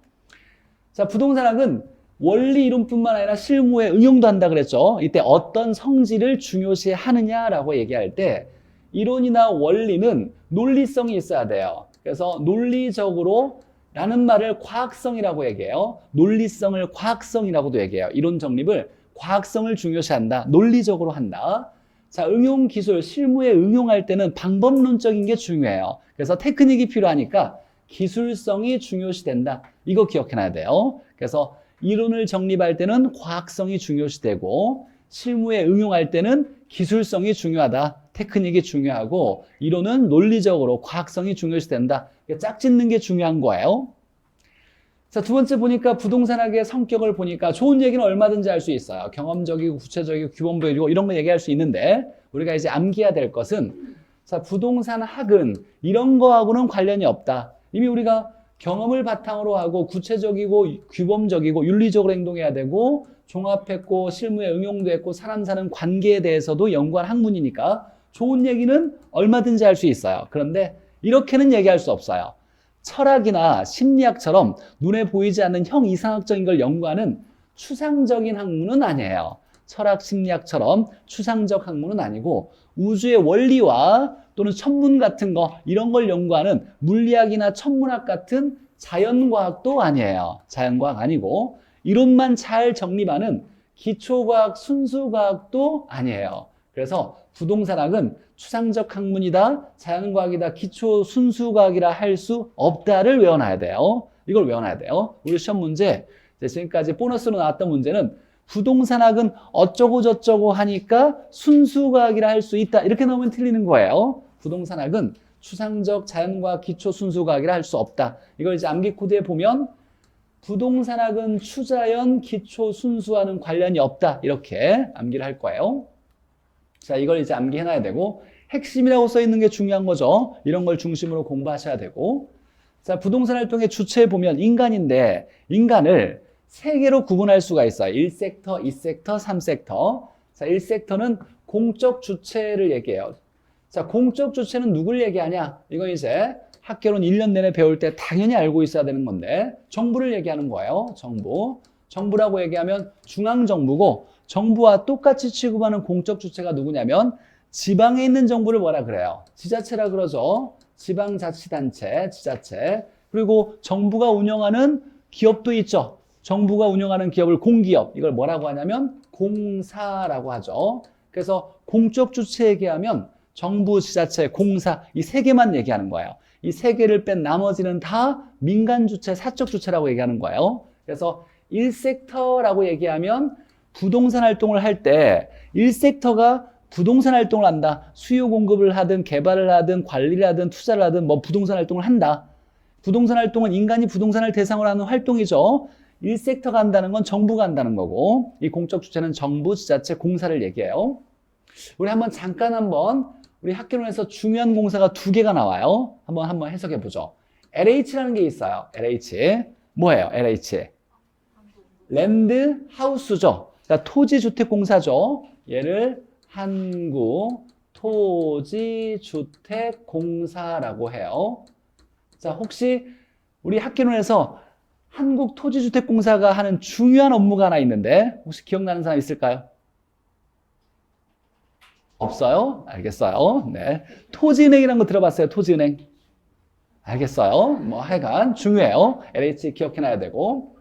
자, 부동산학은 원리 이론뿐만 아니라 실무에 응용도 한다 그랬죠. 이때 어떤 성질을 중요시 하느냐라고 얘기할 때 이론이나 원리는 논리성이 있어야 돼요. 그래서 논리적으로 라는 말을 과학성이라고 얘기해요. 논리성을 과학성이라고도 얘기해요. 이론 정립을 과학성을 중요시한다. 논리적으로 한다. 자, 응용 기술, 실무에 응용할 때는 방법론적인 게 중요해요. 그래서 테크닉이 필요하니까 기술성이 중요시된다. 이거 기억해놔야 돼요. 그래서 이론을 정립할 때는 과학성이 중요시되고 실무에 응용할 때는 기술성이 중요하다. 테크닉이 중요하고 이론은 논리적으로 과학성이 중요시된다. 짝 짓는 게 중요한 거예요. 자, 두 번째 보니까 부동산학의 성격을 보니까 좋은 얘기는 얼마든지 할 수 있어요. 경험적이고 구체적이고 규범적이고 이런 거 얘기할 수 있는데 우리가 이제 암기해야 될 것은 자, 부동산학은 이런 거하고는 관련이 없다. 이미 우리가 경험을 바탕으로 하고 구체적이고 규범적이고 윤리적으로 행동해야 되고 종합했고 실무에 응용도 했고 사람 사는 관계에 대해서도 연구한 학문이니까 좋은 얘기는 얼마든지 할 수 있어요. 그런데 이렇게는 얘기할 수 없어요. 철학이나 심리학처럼 눈에 보이지 않는 형이상학적인 걸 연구하는 추상적인 학문은 아니에요. 철학, 심리학처럼 추상적 학문은 아니고 우주의 원리와 또는 천문 같은 거 이런 걸 연구하는 물리학이나 천문학 같은 자연과학도 아니에요. 자연과학 아니고 이론만 잘 정립하는 기초과학, 순수과학도 아니에요. 그래서 부동산학은 추상적 학문이다, 자연과학이다, 기초 순수과학이라 할 수 없다를 외워놔야 돼요. 이걸 외워놔야 돼요. 우리 시험 문제 지금까지 보너스로 나왔던 문제는 부동산학은 어쩌고 저쩌고 하니까 순수과학이라 할 수 있다. 이렇게 나오면 틀리는 거예요. 부동산학은 추상적 자연과학 기초 순수과학이라 할 수 없다. 이걸 이제 암기 코드에 보면 부동산학은 추자연, 기초, 순수와는 관련이 없다. 이렇게 암기를 할 거예요. 자, 이걸 이제 암기해놔야 되고 핵심이라고 써 있는 게 중요한 거죠. 이런 걸 중심으로 공부하셔야 되고 자, 부동산 활동의 주체 보면 인간인데 인간을 세 개로 구분할 수가 있어요. 1섹터, 2섹터, 3섹터. 자, 1섹터는 공적 주체를 얘기해요. 자, 공적 주체는 누굴 얘기하냐? 이건 이제 학개론 1년 내내 배울 때 당연히 알고 있어야 되는 건데 정부를 얘기하는 거예요. 정부. 정부라고 얘기하면 중앙정부고 정부와 똑같이 취급하는 공적 주체가 누구냐면 지방에 있는 정부를 뭐라 그래요? 지자체라 그러죠. 지방자치단체, 지자체. 그리고 정부가 운영하는 기업도 있죠. 정부가 운영하는 기업을 공기업. 이걸 뭐라고 하냐면 공사라고 하죠. 그래서 공적 주체 얘기하면 정부, 지자체, 공사 이 세 개만 얘기하는 거예요. 이 세 개를 뺀 나머지는 다 민간 주체, 사적 주체라고 얘기하는 거예요. 그래서 1섹터라고 얘기하면 부동산 활동을 할 때 1섹터가 부동산 활동을 한다. 수요 공급을 하든 개발을 하든 관리를 하든 투자를 하든 뭐 부동산 활동을 한다. 부동산 활동은 인간이 부동산을 대상으로 하는 활동이죠. 1섹터가 한다는 건 정부가 한다는 거고 이 공적 주체는 정부, 지자체, 공사를 얘기해요. 우리 한번 우리 학개론에서 중요한 공사가 두 개가 나와요. 한번 해석해 보죠. LH라는 게 있어요. LH. 뭐예요? LH. 랜드 하우스죠. 그러니까 토지주택공사죠. 얘를 한국토지주택공사라고 해요. 자, 혹시 우리 학개론에서 한국토지주택공사가 하는 중요한 업무가 하나 있는데 혹시 기억나는 사람 있을까요? 없어요? 알겠어요. 네. 토지은행이라는 거 들어봤어요? 토지은행. 알겠어요. 뭐 하여간 중요해요. LH 기억해놔야 되고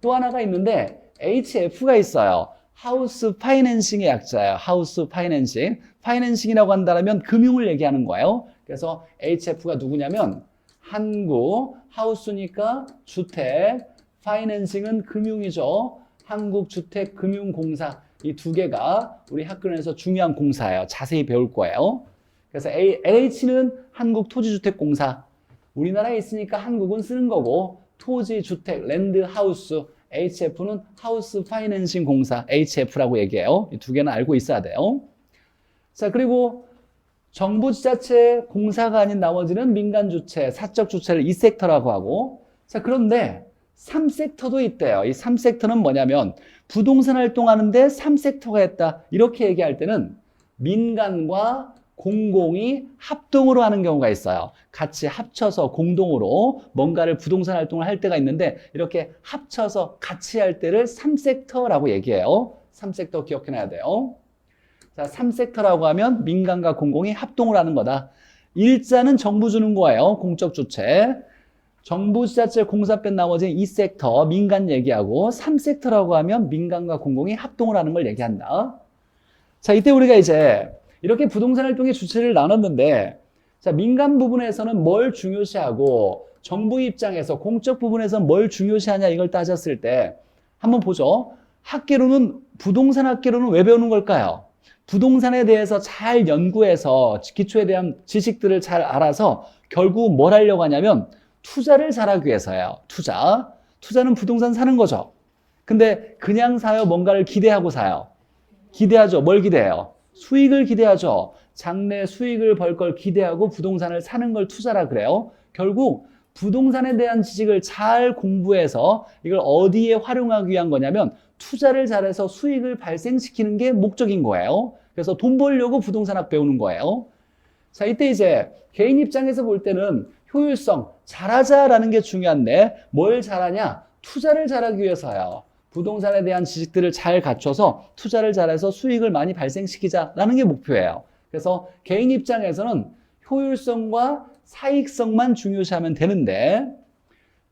또 하나가 있는데 HF가 있어요. 하우스 파이낸싱의 약자예요. 하우스 파이낸싱. 파이낸싱이라고 한다면 금융을 얘기하는 거예요. 그래서 HF가 누구냐면 한국 하우스니까 주택, 파이낸싱은 금융이죠. 한국주택금융공사 이 두 개가 우리 학교에서 중요한 공사예요. 자세히 배울 거예요. 그래서 LH는 한국토지주택공사. 우리나라에 있으니까 한국은 쓰는 거고 토지주택, 랜드하우스, HF는 하우스 파이낸싱 공사, HF라고 얘기해요. 이 두 개는 알고 있어야 돼요. 자, 그리고 정부 지자체 공사가 아닌 나머지는 민간 주체, 사적 주체를 2섹터라고 하고 자, 그런데 3섹터도 있대요. 이 3섹터는 뭐냐면 부동산 활동하는데 3섹터가 있다. 이렇게 얘기할 때는 민간과 공공이 합동으로 하는 경우가 있어요. 같이 합쳐서 공동으로 뭔가를 부동산 활동을 할 때가 있는데 이렇게 합쳐서 같이 할 때를 3섹터라고 얘기해요. 3섹터 기억해놔야 돼요. 자, 3섹터라고 하면 민간과 공공이 합동을 하는 거다. 일자는 정부 주는 거예요. 공적 주체. 정부, 지자체, 공사 뺀 나머지는 2섹터, 민간 얘기하고 3섹터라고 하면 민간과 공공이 합동을 하는 걸 얘기한다. 자, 이때 우리가 이제 이렇게 부동산 활동의 주체를 나눴는데 자, 민간 부분에서는 뭘 중요시하고 정부 입장에서 공적 부분에서는 뭘 중요시하냐 이걸 따졌을 때 한번 보죠. 학개론은 부동산 학개론은 왜 배우는 걸까요? 부동산에 대해서 잘 연구해서 기초에 대한 지식들을 잘 알아서 결국 뭘 하려고 하냐면 투자를 잘하기 위해서예요. 투자는 부동산 사는 거죠. 근데 그냥 사요? 뭔가를 기대하고 사요? 기대하죠. 뭘 기대해요? 수익을 기대하죠. 장래 수익을 벌 걸 기대하고 부동산을 사는 걸 투자라 그래요. 결국 부동산에 대한 지식을 잘 공부해서 이걸 어디에 활용하기 위한 거냐면 투자를 잘해서 수익을 발생시키는 게 목적인 거예요. 그래서 돈 벌려고 부동산학 배우는 거예요. 자, 이때 이제 개인 입장에서 볼 때는 효율성, 잘하자라는 게 중요한데 뭘 잘하냐? 투자를 잘하기 위해서요. 부동산에 대한 지식들을 잘 갖춰서 투자를 잘해서 수익을 많이 발생시키자라는 게 목표예요. 그래서 개인 입장에서는 효율성과 사익성만 중요시하면 되는데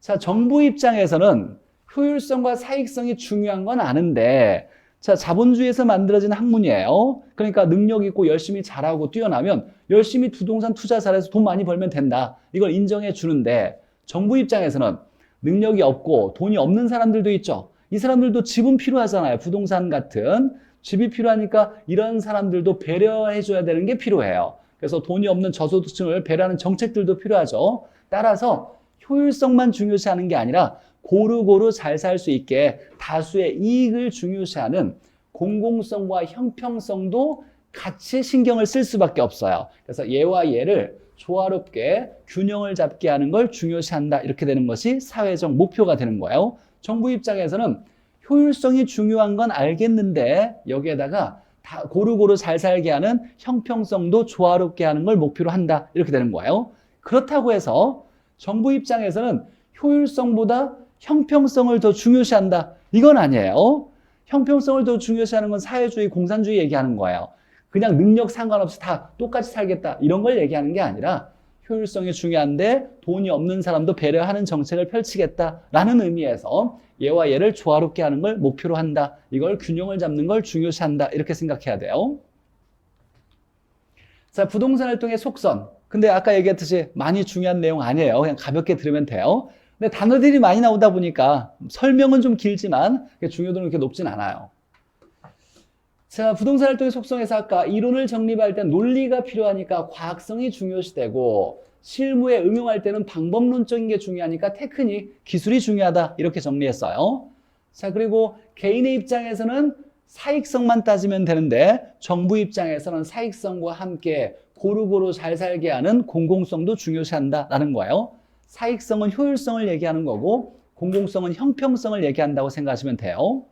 자, 정부 입장에서는 효율성과 사익성이 중요한 건 아는데 자, 자본주의에서 만들어진 학문이에요. 그러니까 능력 있고 열심히 잘하고 뛰어나면 열심히 부동산 투자 잘해서 돈 많이 벌면 된다. 이걸 인정해 주는데 정부 입장에서는 능력이 없고 돈이 없는 사람들도 있죠. 이 사람들도 집은 필요하잖아요. 부동산 같은 집이 필요하니까 이런 사람들도 배려해 줘야 되는 게 필요해요. 그래서 돈이 없는 저소득층을 배려하는 정책들도 필요하죠. 따라서 효율성만 중요시하는 게 아니라 고루고루 잘 살 수 있게 다수의 이익을 중요시하는 공공성과 형평성도 같이 신경을 쓸 수밖에 없어요. 그래서 얘와 얘를 조화롭게 균형을 잡게 하는 걸 중요시한다. 이렇게 되는 것이 사회적 목표가 되는 거예요. 정부 입장에서는 효율성이 중요한 건 알겠는데 여기에다가 다 고루고루 잘 살게 하는 형평성도 조화롭게 하는 걸 목표로 한다. 이렇게 되는 거예요. 그렇다고 해서 정부 입장에서는 효율성보다 형평성을 더 중요시한다. 이건 아니에요. 형평성을 더 중요시하는 건 사회주의, 공산주의 얘기하는 거예요. 그냥 능력 상관없이 다 똑같이 살겠다. 이런 걸 얘기하는 게 아니라 효율성이 중요한데 돈이 없는 사람도 배려하는 정책을 펼치겠다라는 의미에서 얘와 얘를 조화롭게 하는 걸 목표로 한다. 이걸 균형을 잡는 걸 중요시한다. 이렇게 생각해야 돼요. 자, 부동산 활동의 속선. 근데 아까 얘기했듯이 많이 중요한 내용 아니에요. 그냥 가볍게 들으면 돼요. 근데 단어들이 많이 나오다 보니까 설명은 좀 길지만 중요도는 그렇게 높진 않아요. 자, 부동산 활동의 속성에서 아까 이론을 정립할 때 논리가 필요하니까 과학성이 중요시되고 실무에 응용할 때는 방법론적인 게 중요하니까 테크닉, 기술이 중요하다. 이렇게 정리했어요. 자, 그리고 개인의 입장에서는 사익성만 따지면 되는데 정부 입장에서는 사익성과 함께 고루고루 잘 살게 하는 공공성도 중요시한다라는 거예요. 사익성은 효율성을 얘기하는 거고 공공성은 형평성을 얘기한다고 생각하시면 돼요.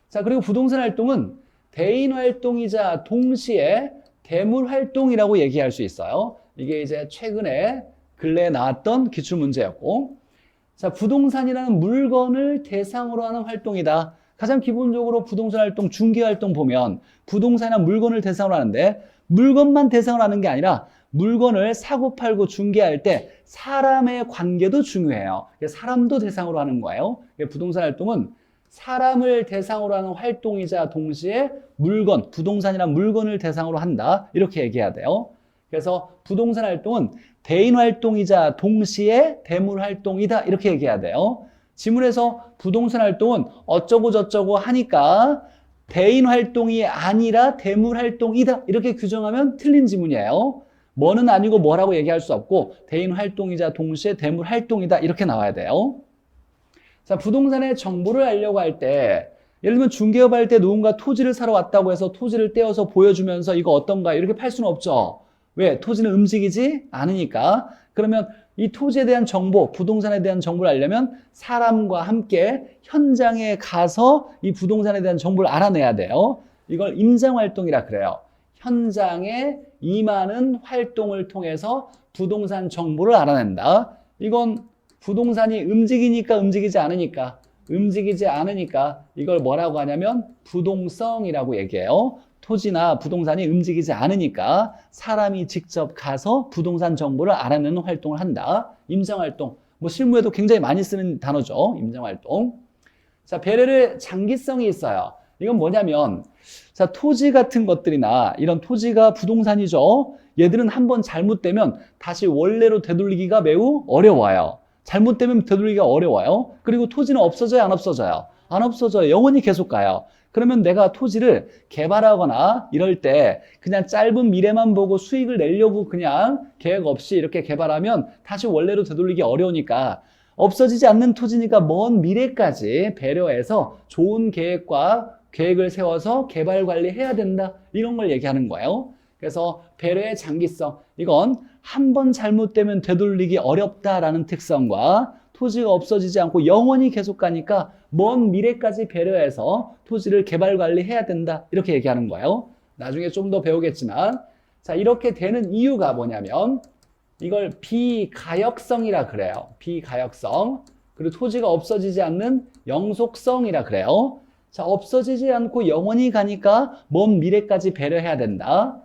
자, 그리고 부동산 활동은 대인 활동이자 동시에 대물 활동이라고 얘기할 수 있어요. 이게 이제 최근에 근래에 나왔던 기출문제였고, 자, 부동산이라는 물건을 대상으로 하는 활동이다. 가장 기본적으로 부동산 활동, 중개 활동 보면 부동산이나 물건을 대상으로 하는데 물건만 대상으로 하는 게 아니라 물건을 사고 팔고 중개할 때 사람의 관계도 중요해요. 사람도 대상으로 하는 거예요. 부동산 활동은 사람을 대상으로 하는 활동이자 동시에 물건, 부동산이란 물건을 대상으로 한다. 이렇게 얘기해야 돼요. 그래서 부동산 활동은 대인 활동이자 동시에 대물 활동이다. 이렇게 얘기해야 돼요. 지문에서 부동산 활동은 어쩌고 저쩌고 하니까 대인 활동이 아니라 대물 활동이다. 이렇게 규정하면 틀린 지문이에요. 뭐는 아니고 뭐라고 얘기할 수 없고 대인 활동이자 동시에 대물 활동이다. 이렇게 나와야 돼요. 자, 부동산의 정보를 알려고 할 때 예를 들면 중개업할 때 누군가 토지를 사러 왔다고 해서 토지를 떼어서 보여주면서 이거 어떤가 이렇게 팔 수는 없죠. 왜? 토지는 움직이지 않으니까. 그러면 이 토지에 대한 정보, 부동산에 대한 정보를 알려면 사람과 함께 현장에 가서 이 부동산에 대한 정보를 알아내야 돼요. 이걸 임장활동이라 그래요. 현장에 임하는 활동을 통해서 부동산 정보를 알아낸다. 이건 부동산이 움직이니까 움직이지 않으니까 이걸 뭐라고 하냐면 부동성이라고 얘기해요. 토지나 부동산이 움직이지 않으니까 사람이 직접 가서 부동산 정보를 알아내는 활동을 한다. 임장활동. 뭐 실무에도 굉장히 많이 쓰는 단어죠. 임장활동. 자, 배려의 장기성이 있어요. 이건 뭐냐면 자, 토지 같은 것들이나 이런 토지가 부동산이죠. 얘들은 한번 잘못되면 다시 원래로 되돌리기가 매우 어려워요. 잘못되면 되돌리기가 어려워요. 그리고 토지는 없어져요, 안 없어져요? 안 없어져요. 영원히 계속 가요. 그러면 내가 토지를 개발하거나 이럴 때 그냥 짧은 미래만 보고 수익을 내려고 그냥 계획 없이 이렇게 개발하면 다시 원래로 되돌리기 어려우니까 없어지지 않는 토지니까 먼 미래까지 배려해서 좋은 계획을 세워서 개발 관리해야 된다. 이런 걸 얘기하는 거예요. 그래서 배려의 장기성, 이건 한 번 잘못되면 되돌리기 어렵다라는 특성과 토지가 없어지지 않고 영원히 계속 가니까 먼 미래까지 배려해서 토지를 개발 관리해야 된다. 이렇게 얘기하는 거예요. 나중에 좀 더 배우겠지만 자, 이렇게 되는 이유가 뭐냐면 이걸 비가역성이라 그래요. 비가역성. 그리고 토지가 없어지지 않는 영속성이라 그래요. 자, 없어지지 않고 영원히 가니까 먼 미래까지 배려해야 된다.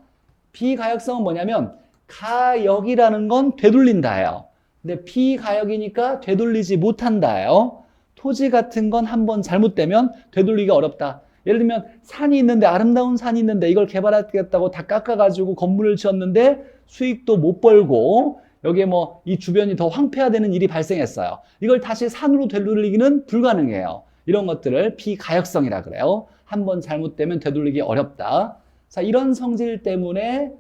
비가역성은 뭐냐면 가역이라는 건 되돌린다예요. 근데 비가역이니까 되돌리지 못한다예요. 토지 같은 건 한번 잘못되면 되돌리기가 어렵다. 예를 들면 산이 있는데 아름다운 산이 있는데 이걸 개발하겠다고 다 깎아가지고 건물을 지었는데 수익도 못 벌고 여기에 뭐 이 주변이 더 황폐화되는 일이 발생했어요. 이걸 다시 산으로 되돌리기는 불가능해요. 이런 것들을 비가역성이라 그래요. 한번 잘못되면 되돌리기 어렵다. 자, 이런 성질 때문에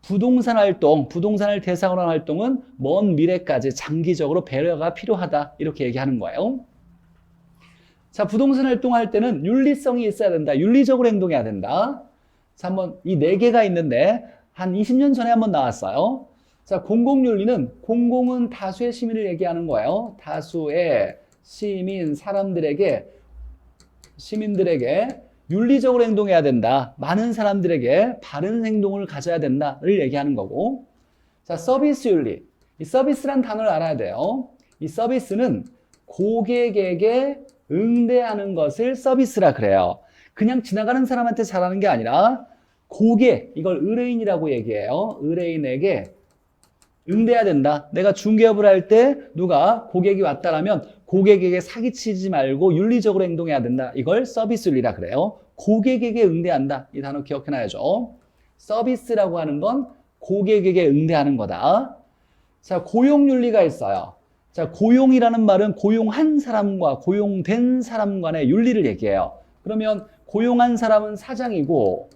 부동산 활동, 부동산을 대상으로 한 활동은 먼 미래까지 장기적으로 배려가 필요하다. 이렇게 얘기하는 거예요. 자, 부동산 활동할 때는 윤리성이 있어야 된다. 윤리적으로 행동해야 된다. 자, 한번 이 네 개가 있는데 한 20년 전에 한번 나왔어요. 자, 공공윤리는 공공은 다수의 시민을 얘기하는 거예요. 다수의 시민, 시민들에게 윤리적으로 행동해야 된다. 많은 사람들에게 바른 행동을 가져야 된다를 얘기하는 거고. 자, 서비스 윤리. 이 서비스란 단어를 알아야 돼요. 이 서비스는 고객에게 응대하는 것을 서비스라 그래요. 그냥 지나가는 사람한테 잘하는 게 아니라 고객, 이걸 의뢰인이라고 얘기해요. 의뢰인에게 응대해야 된다. 내가 중개업을 할 때 누가 고객이 왔다라면 고객에게 사기치지 말고 윤리적으로 행동해야 된다. 이걸 서비스 윤리라 그래요. 고객에게 응대한다. 이 단어 기억해놔야죠. 서비스라고 하는 건 고객에게 응대하는 거다. 자, 고용윤리가 있어요. 자, 고용이라는 말은 고용한 사람과 고용된 사람 간의 윤리를 얘기해요. 그러면 고용한 사람은 사장이고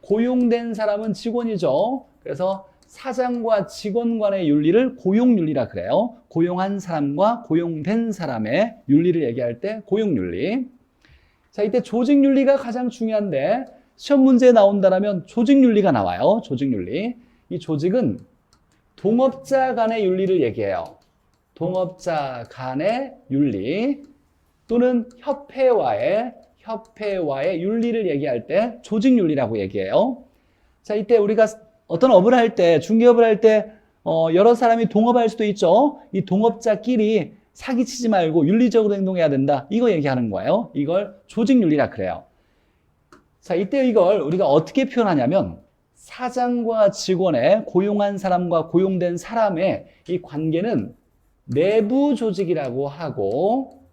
고용된 사람은 직원이죠. 그래서 사장과 직원 간의 윤리를 고용윤리라 그래요. 고용한 사람과 고용된 사람의 윤리를 얘기할 때 고용윤리. 자, 이때 조직윤리가 가장 중요한데 시험 문제에 나온다면 조직윤리가 나와요. 조직윤리. 이 조직은 동업자 간의 윤리를 얘기해요. 동업자 간의 윤리 또는 협회와의 윤리를 얘기할 때 조직윤리라고 얘기해요. 자, 이때 우리가 어떤 업을 할 때, 중개업을 할 때 여러 사람이 동업할 수도 있죠. 이 동업자끼리 사기치지 말고 윤리적으로 행동해야 된다. 이거 얘기하는 거예요. 이걸 조직윤리라 그래요. 자, 이때 이걸 우리가 어떻게 표현하냐면 사장과 직원의 고용한 사람과 고용된 사람의 이 관계는 내부 조직이라고 하고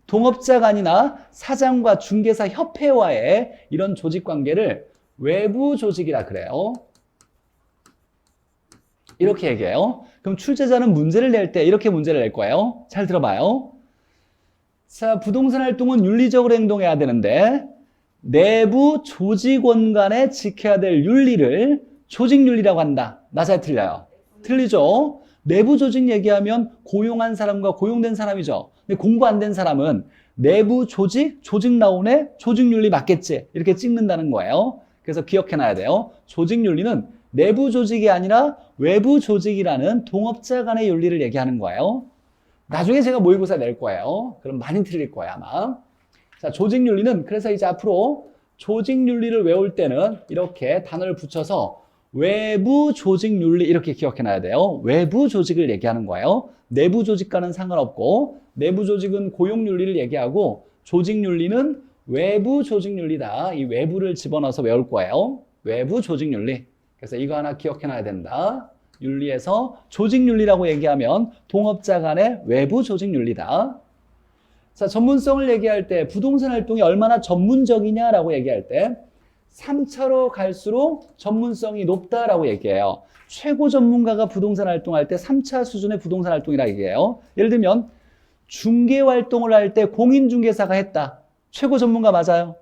동업자가 아니라 사장과 중개사 협회와의 이런 조직 관계를 외부 조직이라 그래요. 이렇게 얘기해요. 그럼 출제자는 문제를 낼 때 이렇게 문제를 낼 거예요. 잘 들어봐요. 자, 부동산 활동은 윤리적으로 행동해야 되는데 내부 조직원 간에 지켜야 될 윤리를 조직윤리라고 한다. 맞아요, 틀려요? 틀리죠? 내부 조직 얘기하면 고용한 사람과 고용된 사람이죠. 근데 공부 안 된 사람은 내부 조직 나오네? 조직윤리 맞겠지? 이렇게 찍는다는 거예요. 그래서 기억해놔야 돼요. 조직윤리는 내부 조직이 아니라 외부 조직이라는 동업자 간의 윤리를 얘기하는 거예요. 나중에 제가 모의고사 낼 거예요. 그럼 많이 틀릴 거예요, 아마. 자, 조직윤리는 그래서 이제 앞으로 조직윤리를 외울 때는 이렇게 단어를 붙여서 외부 조직윤리 이렇게 기억해놔야 돼요. 외부 조직을 얘기하는 거예요. 내부 조직과는 상관없고 내부 조직은 고용윤리를 얘기하고 조직윤리는 외부 조직윤리다. 이 외부를 집어넣어서 외울 거예요. 외부 조직윤리. 그래서 이거 하나 기억해놔야 된다. 윤리에서 조직윤리라고 얘기하면 동업자 간의 외부 조직윤리다. 자, 전문성을 얘기할 때 부동산 활동이 얼마나 전문적이냐라고 얘기할 때 3차로 갈수록 전문성이 높다라고 얘기해요. 최고 전문가가 부동산 활동할 때 3차 수준의 부동산 활동이라고 얘기해요. 예를 들면 중개 활동을 할 때 공인중개사가 했다. 최고 전문가 맞아요?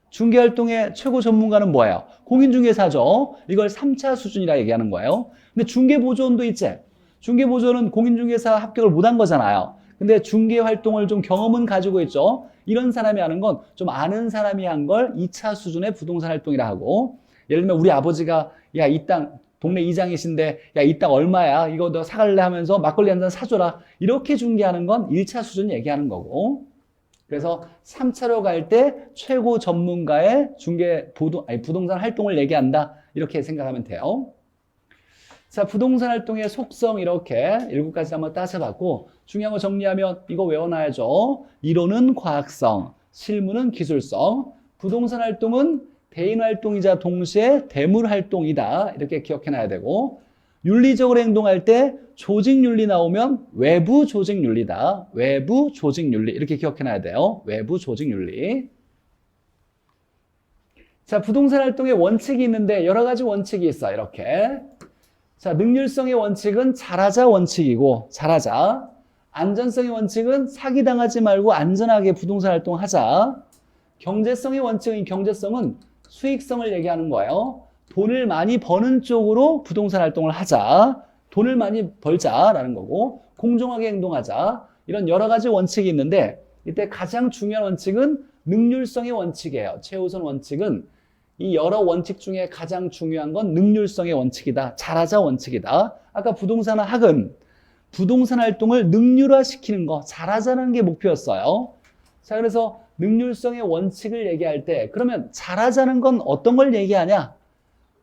중개 활동의 최고 전문가는 뭐예요? 공인중개사죠. 이걸 3차 수준이라 얘기하는 거예요. 근데 중개보조원도 있지. 중개보조원은 공인중개사 합격을 못한 거잖아요. 근데 중개 활동을 좀 경험은 가지고 있죠. 이런 사람이 하는 건 좀 아는 사람이 한 걸 2차 수준의 부동산 활동이라 하고, 예를 들면 우리 아버지가 야, 이 땅 동네 이장이신데 야, 이 땅 얼마야? 이거 너 사갈래 하면서 막걸리 한 잔 사줘라. 이렇게 중개하는 건 1차 수준 얘기하는 거고. 그래서 3차로 갈 때 최고 전문가의 부동산 활동을 얘기한다. 이렇게 생각하면 돼요. 자, 부동산 활동의 속성 이렇게 7가지 한번 따져봤고 중요한 거 정리하면 이거 외워놔야죠. 이론은 과학성, 실무는 기술성, 부동산 활동은 대인 활동이자 동시에 대물 활동이다. 이렇게 기억해놔야 되고 윤리적으로 행동할 때 조직윤리 나오면 외부 조직윤리다. 외부 조직윤리 이렇게 기억해놔야 돼요. 외부 조직윤리. 자, 부동산 활동의 원칙이 있는데 여러 가지 원칙이 있어. 이렇게. 자, 능률성의 원칙은 잘하자 원칙이고 잘하자. 안전성의 원칙은 사기당하지 말고 안전하게 부동산 활동하자. 경제성의 원칙은 경제성은 수익성을 얘기하는 거예요. 돈을 많이 버는 쪽으로 부동산 활동을 하자. 돈을 많이 벌자라는 거고 공정하게 행동하자. 이런 여러 가지 원칙이 있는데 이때 가장 중요한 원칙은 능률성의 원칙이에요. 최우선 원칙은 이 여러 원칙 중에 가장 중요한 건 능률성의 원칙이다. 잘하자 원칙이다. 아까 부동산 학은 부동산 활동을 능률화시키는 거, 잘하자는 게 목표였어요. 자, 그래서 능률성의 원칙을 얘기할 때 그러면 잘하자는 건 어떤 걸 얘기하냐?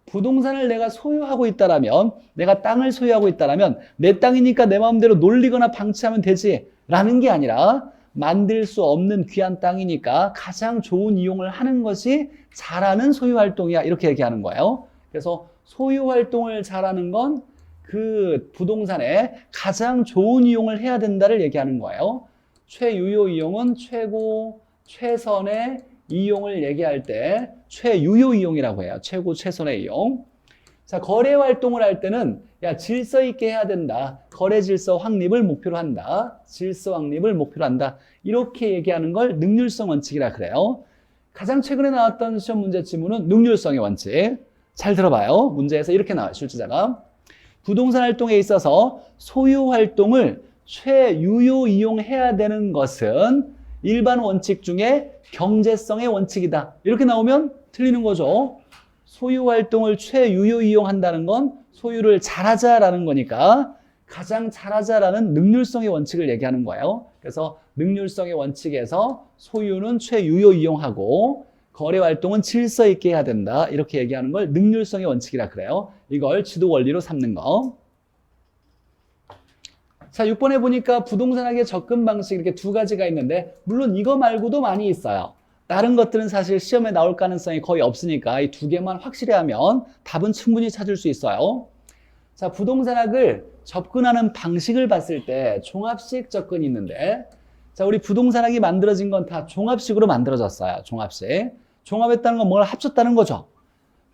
부동산을 내가 소유하고 있다라면, 내가 땅을 소유하고 있다라면 내 땅이니까 내 마음대로 놀리거나 방치하면 되지 라는 게 아니라 만들 수 없는 귀한 땅이니까 가장 좋은 이용을 하는 것이 잘하는 소유 활동이야, 이렇게 얘기하는 거예요. 그래서 소유 활동을 잘하는 건 그 부동산에 가장 좋은 이용을 해야 된다를 얘기하는 거예요. 최유효 이용은 최고, 최선의 이용을 얘기할 때 최유효 이용이라고 해요. 최고, 최선의 이용. 자, 거래 활동을 할 때는 야, 질서 있게 해야 된다. 거래 질서 확립을 목표로 한다. 질서 확립을 목표로 한다. 이렇게 얘기하는 걸 능률성 원칙이라 그래요. 가장 최근에 나왔던 시험 문제 지문은 능률성의 원칙. 잘 들어봐요. 문제에서 이렇게 나와요. 출제자가. 부동산 활동에 있어서 소유 활동을 최유효 이용해야 되는 것은 일반 원칙 중에 경제성의 원칙이다. 이렇게 나오면 틀리는 거죠. 소유 활동을 최유효 이용한다는 건 소유를 잘하자라는 거니까 가장 잘하자라는 능률성의 원칙을 얘기하는 거예요. 그래서 능률성의 원칙에서 소유는 최유효 이용하고 거래 활동은 질서 있게 해야 된다. 이렇게 얘기하는 걸 능률성의 원칙이라 그래요. 이걸 지도 원리로 삼는 거. 자, 6번에 보니까 부동산학의 접근 방식 이렇게 두 가지가 있는데 물론 이거 말고도 많이 있어요. 다른 것들은 사실 시험에 나올 가능성이 거의 없으니까 이 두 개만 확실히 하면 답은 충분히 찾을 수 있어요. 자, 부동산학을 접근하는 방식을 봤을 때 종합식 접근이 있는데 자, 우리 부동산학이 만들어진 건 다 종합식으로 만들어졌어요. 종합식. 종합했다는 건 뭘 합쳤다는 거죠.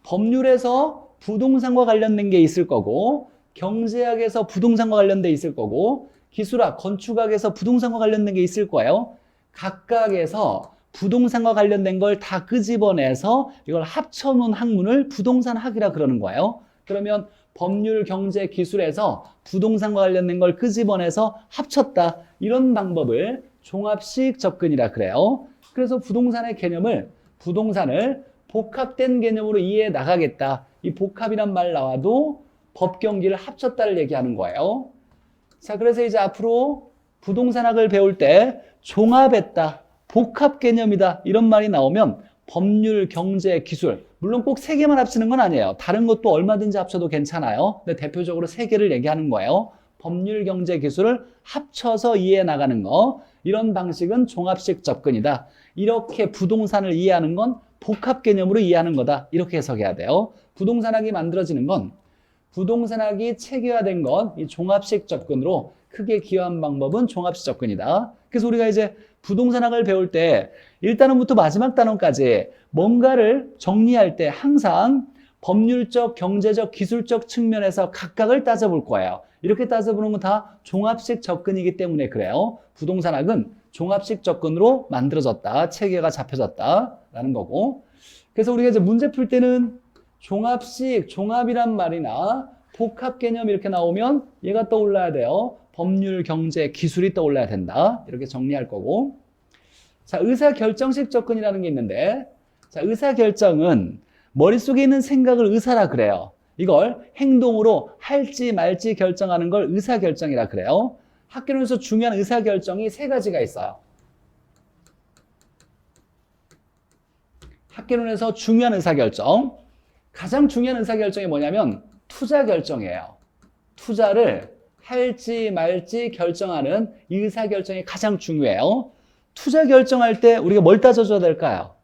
법률에서 부동산과 관련된 게 있을 거고 경제학에서 부동산과 관련돼 있을 거고 기술학, 건축학에서 부동산과 관련된 게 있을 거예요. 각각에서 부동산과 관련된 걸 다 끄집어내서 이걸 합쳐놓은 학문을 부동산학이라 그러는 거예요. 그러면 법률, 경제, 기술에서 부동산과 관련된 걸 끄집어내서 합쳤다. 이런 방법을 종합식 접근이라 그래요. 그래서 부동산을 복합된 개념으로 이해해 나가겠다. 이 복합이란 말 나와도 법 경기를 합쳤다를 얘기하는 거예요. 자, 그래서 이제 앞으로 부동산학을 배울 때 종합했다, 복합 개념이다 이런 말이 나오면 법률, 경제, 기술 물론 꼭 세 개만 합치는 건 아니에요. 다른 것도 얼마든지 합쳐도 괜찮아요. 근데 대표적으로 세 개를 얘기하는 거예요. 법률, 경제, 기술을 합쳐서 이해해 나가는 거. 이런 방식은 종합식 접근이다. 이렇게 부동산을 이해하는 건 복합 개념으로 이해하는 거다. 이렇게 해석해야 돼요. 부동산학이 만들어지는 건 부동산학이 체계화된 건 이 종합식 접근으로 크게 기여한 방법은 종합식 접근이다. 그래서 우리가 이제 부동산학을 배울 때 1단원부터 마지막 단원까지 뭔가를 정리할 때 항상 법률적, 경제적, 기술적 측면에서 각각을 따져볼 거예요. 이렇게 따져보는 건 다 종합식 접근이기 때문에 그래요. 부동산학은 종합식 접근으로 만들어졌다. 체계가 잡혀졌다라는 거고. 그래서 우리가 이제 문제 풀 때는 종합식, 종합이란 말이나 복합 개념 이렇게 나오면 얘가 떠올라야 돼요. 법률, 경제, 기술이 떠올라야 된다. 이렇게 정리할 거고. 자, 의사결정식 접근이라는 게 있는데 자, 의사결정은 머릿속에 있는 생각을 의사라 그래요. 이걸 행동으로 할지 말지 결정하는 걸 의사결정이라 그래요. 학교에서 중요한 의사결정이 세 가지가 있어요. 학교론에서 중요한 의사결정. 가장 중요한 의사결정이 뭐냐면 투자 결정이에요. 투자를 할지 말지 결정하는 이 의사결정이 가장 중요해요. 투자 결정할 때 우리가 뭘 따져줘야 될까요?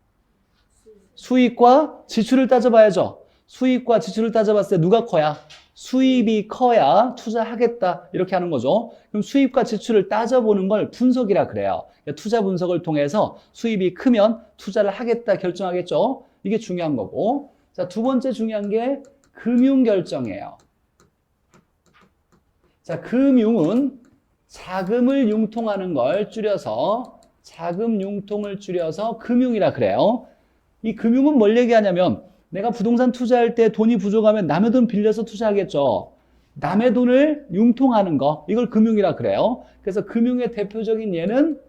수익과 지출을 따져봐야죠. 수익과 지출을 따져봤을 때 누가 커야? 수입이 커야 투자하겠다 이렇게 하는 거죠. 그럼 수입과 지출을 따져보는 걸 분석이라 그래요. 투자 분석을 통해서 수입이 크면 투자를 하겠다 결정하겠죠. 이게 중요한 거고. 자, 두 번째 중요한 게 금융 결정이에요. 자, 금융은 자금을 융통하는 걸 줄여서 자금 융통을 줄여서 금융이라 그래요. 이 금융은 뭘 얘기하냐면 내가 부동산 투자할 때 돈이 부족하면 남의 돈 빌려서 투자하겠죠. 남의 돈을 융통하는 거 이걸 금융이라 그래요. 그래서 금융의 대표적인 예는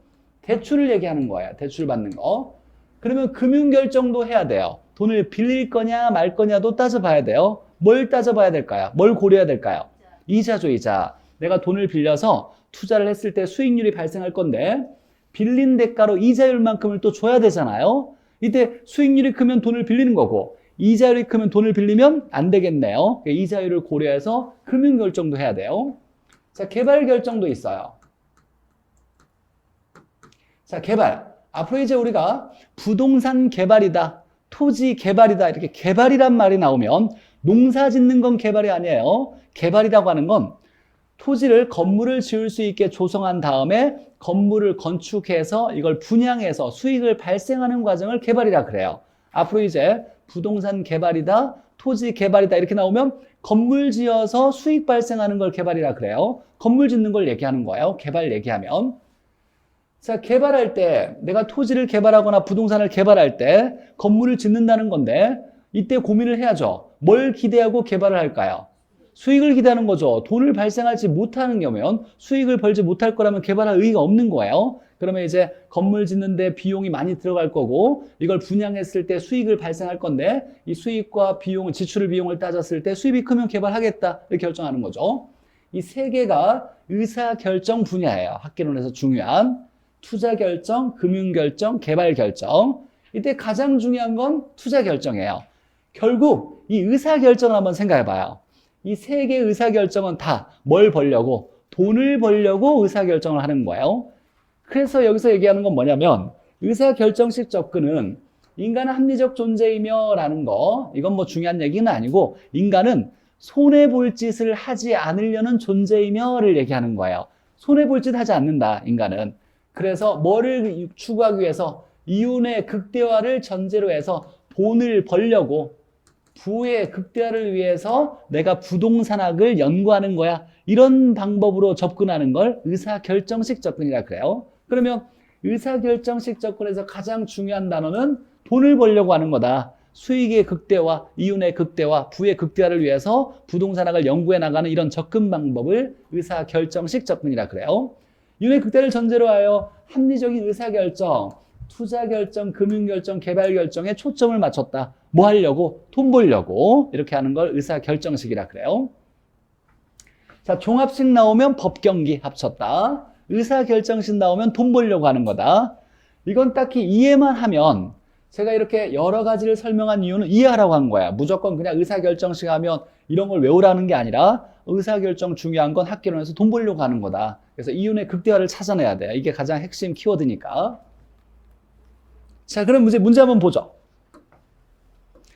대출을 얘기하는 거예요. 대출 받는 거. 그러면 금융결정도 해야 돼요. 돈을 빌릴 거냐 말 거냐도 따져봐야 돼요. 뭘 따져봐야 될까요? 뭘 고려해야 될까요? 이자죠, 이자. 내가 돈을 빌려서 투자를 했을 때 수익률이 발생할 건데 빌린 대가로 이자율만큼을 또 줘야 되잖아요. 이때 수익률이 크면 돈을 빌리는 거고 이자율이 크면 돈을 빌리면 안 되겠네요. 이자율을 고려해서 금융결정도 해야 돼요. 자, 개발결정도 있어요. 자, 개발. 앞으로 이제 우리가 부동산 개발이다, 토지 개발이다, 이렇게 개발이란 말이 나오면 농사 짓는 건 개발이 아니에요. 개발이라고 하는 건 토지를 건물을 지을 수 있게 조성한 다음에 건물을 건축해서 이걸 분양해서 수익을 발생하는 과정을 개발이라 그래요. 앞으로 이제 부동산 개발이다, 토지 개발이다 이렇게 나오면 건물 지어서 수익 발생하는 걸 개발이라 그래요. 건물 짓는 걸 얘기하는 거예요. 개발 얘기하면. 자, 개발할 때 내가 토지를 개발하거나 부동산을 개발할 때 건물을 짓는다는 건데 이때 고민을 해야죠. 뭘 기대하고 개발을 할까요? 수익을 기대하는 거죠. 돈을 발생하지 못하는 경우면 수익을 벌지 못할 거라면 개발할 의의가 없는 거예요. 그러면 이제 건물 짓는데 비용이 많이 들어갈 거고 이걸 분양했을 때 수익을 발생할 건데 이 수익과 비용, 지출 비용을 따졌을 때 수입이 크면 개발하겠다 이렇게 결정하는 거죠. 이 세 개가 의사결정 분야예요. 학개론에서 중요한 투자결정, 금융결정, 개발결정. 이때 가장 중요한 건 투자결정이에요. 결국 이 의사결정을 한번 생각해 봐요. 이 세 개의 의사결정은 다 뭘 벌려고? 돈을 벌려고 의사결정을 하는 거예요. 그래서 여기서 얘기하는 건 뭐냐면 의사결정식 접근은 인간은 합리적 존재이며 라는 거, 이건 뭐 중요한 얘기는 아니고 인간은 손해볼 짓을 하지 않으려는 존재이며를 얘기하는 거예요. 손해볼 짓 하지 않는다, 인간은. 그래서 뭐를 추구하기 위해서 이윤의 극대화를 전제로 해서 돈을 벌려고 부의 극대화를 위해서 내가 부동산학을 연구하는 거야. 이런 방법으로 접근하는 걸 의사결정식 접근이라 그래요. 그러면 의사결정식 접근에서 가장 중요한 단어는 돈을 벌려고 하는 거다. 수익의 극대화, 이윤의 극대화, 부의 극대화를 위해서 부동산학을 연구해 나가는 이런 접근 방법을 의사결정식 접근이라 그래요. 이윤의 극대화를 전제로 하여 합리적인 의사결정, 투자결정, 금융결정, 개발결정에 초점을 맞췄다. 뭐 하려고? 돈 벌려고. 이렇게 하는 걸 의사결정식이라 그래요. 자, 종합식 나오면 법경기 합쳤다. 의사결정식 나오면 돈 벌려고 하는 거다. 이건 딱히 이해만 하면 제가 이렇게 여러 가지를 설명한 이유는 이해하라고 한 거야. 무조건 그냥 의사결정식 하면 이런 걸 외우라는 게 아니라 의사결정 중요한 건 학개론에서 돈 벌려고 하는 거다. 그래서 이윤의 극대화를 찾아내야 돼요. 이게 가장 핵심 키워드니까. 자, 그럼 문제 한번 보죠.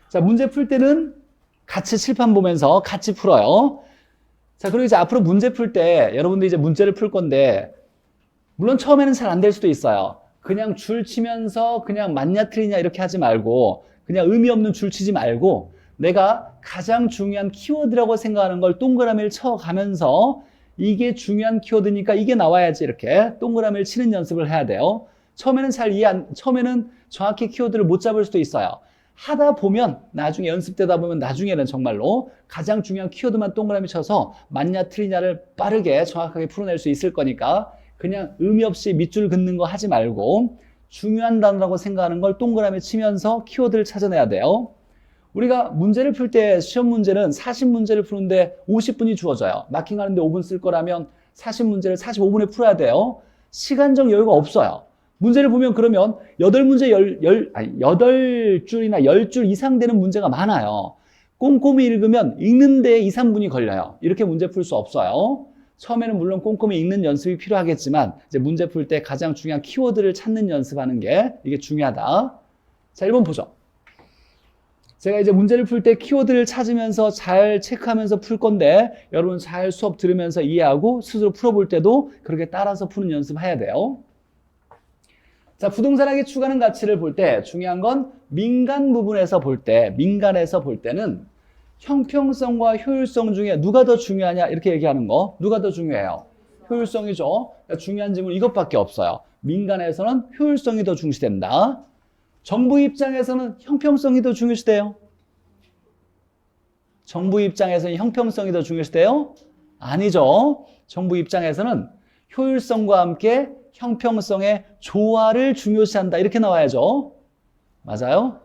자, 문제 풀 때는 같이 칠판 보면서 같이 풀어요. 자, 그리고 이제 앞으로 문제 풀 때 여러분들 이제 문제를 풀 건데 물론 처음에는 잘 안 될 수도 있어요. 그냥 줄 치면서 그냥 맞냐 틀리냐 이렇게 하지 말고 그냥 의미 없는 줄 치지 말고 내가 가장 중요한 키워드라고 생각하는 걸 동그라미를 쳐가면서 이게 중요한 키워드니까 이게 나와야지 이렇게 동그라미를 치는 연습을 해야 돼요. 처음에는 정확히 키워드를 못 잡을 수도 있어요. 하다 보면 나중에 연습되다 보면 나중에는 정말로 가장 중요한 키워드만 동그라미 쳐서 맞냐 틀리냐를 빠르게 정확하게 풀어낼 수 있을 거니까 그냥 의미 없이 밑줄 긋는 거 하지 말고 중요한 단어라고 생각하는 걸 동그라미 치면서 키워드를 찾아내야 돼요. 우리가 문제를 풀 때 시험 문제는 40문제를 푸는데 50분이 주어져요. 마킹하는데 5분 쓸 거라면 40문제를 45분에 풀어야 돼요. 시간적 여유가 없어요. 문제를 보면 그러면 8줄이나 10줄 이상 되는 문제가 많아요. 꼼꼼히 읽으면 읽는 데 2, 3분이 걸려요. 이렇게 문제 풀 수 없어요. 처음에는 물론 꼼꼼히 읽는 연습이 필요하겠지만 이제 문제 풀 때 가장 중요한 키워드를 찾는 연습하는 게 이게 중요하다. 자, 1번 보죠. 제가 이제 문제를 풀 때 키워드를 찾으면서 잘 체크하면서 풀 건데 여러분 잘 수업 들으면서 이해하고 스스로 풀어볼 때도 그렇게 따라서 푸는 연습해야 돼요. 자, 부동산학이 추구하는 가치를 볼 때 중요한 건 민간 부분에서 볼 때, 민간에서 볼 때는 형평성과 효율성 중에 누가 더 중요하냐 이렇게 얘기하는 거. 누가 더 중요해요? 효율성이죠. 그러니까 중요한 질문 이것밖에 없어요. 민간에서는 효율성이 더 중시된다. 정부 입장에서는 형평성이 더 중요시돼요? 정부 입장에서는 형평성이 더 중요시돼요? 아니죠. 정부 입장에서는 효율성과 함께 형평성의 조화를 중요시한다. 이렇게 나와야죠. 맞아요?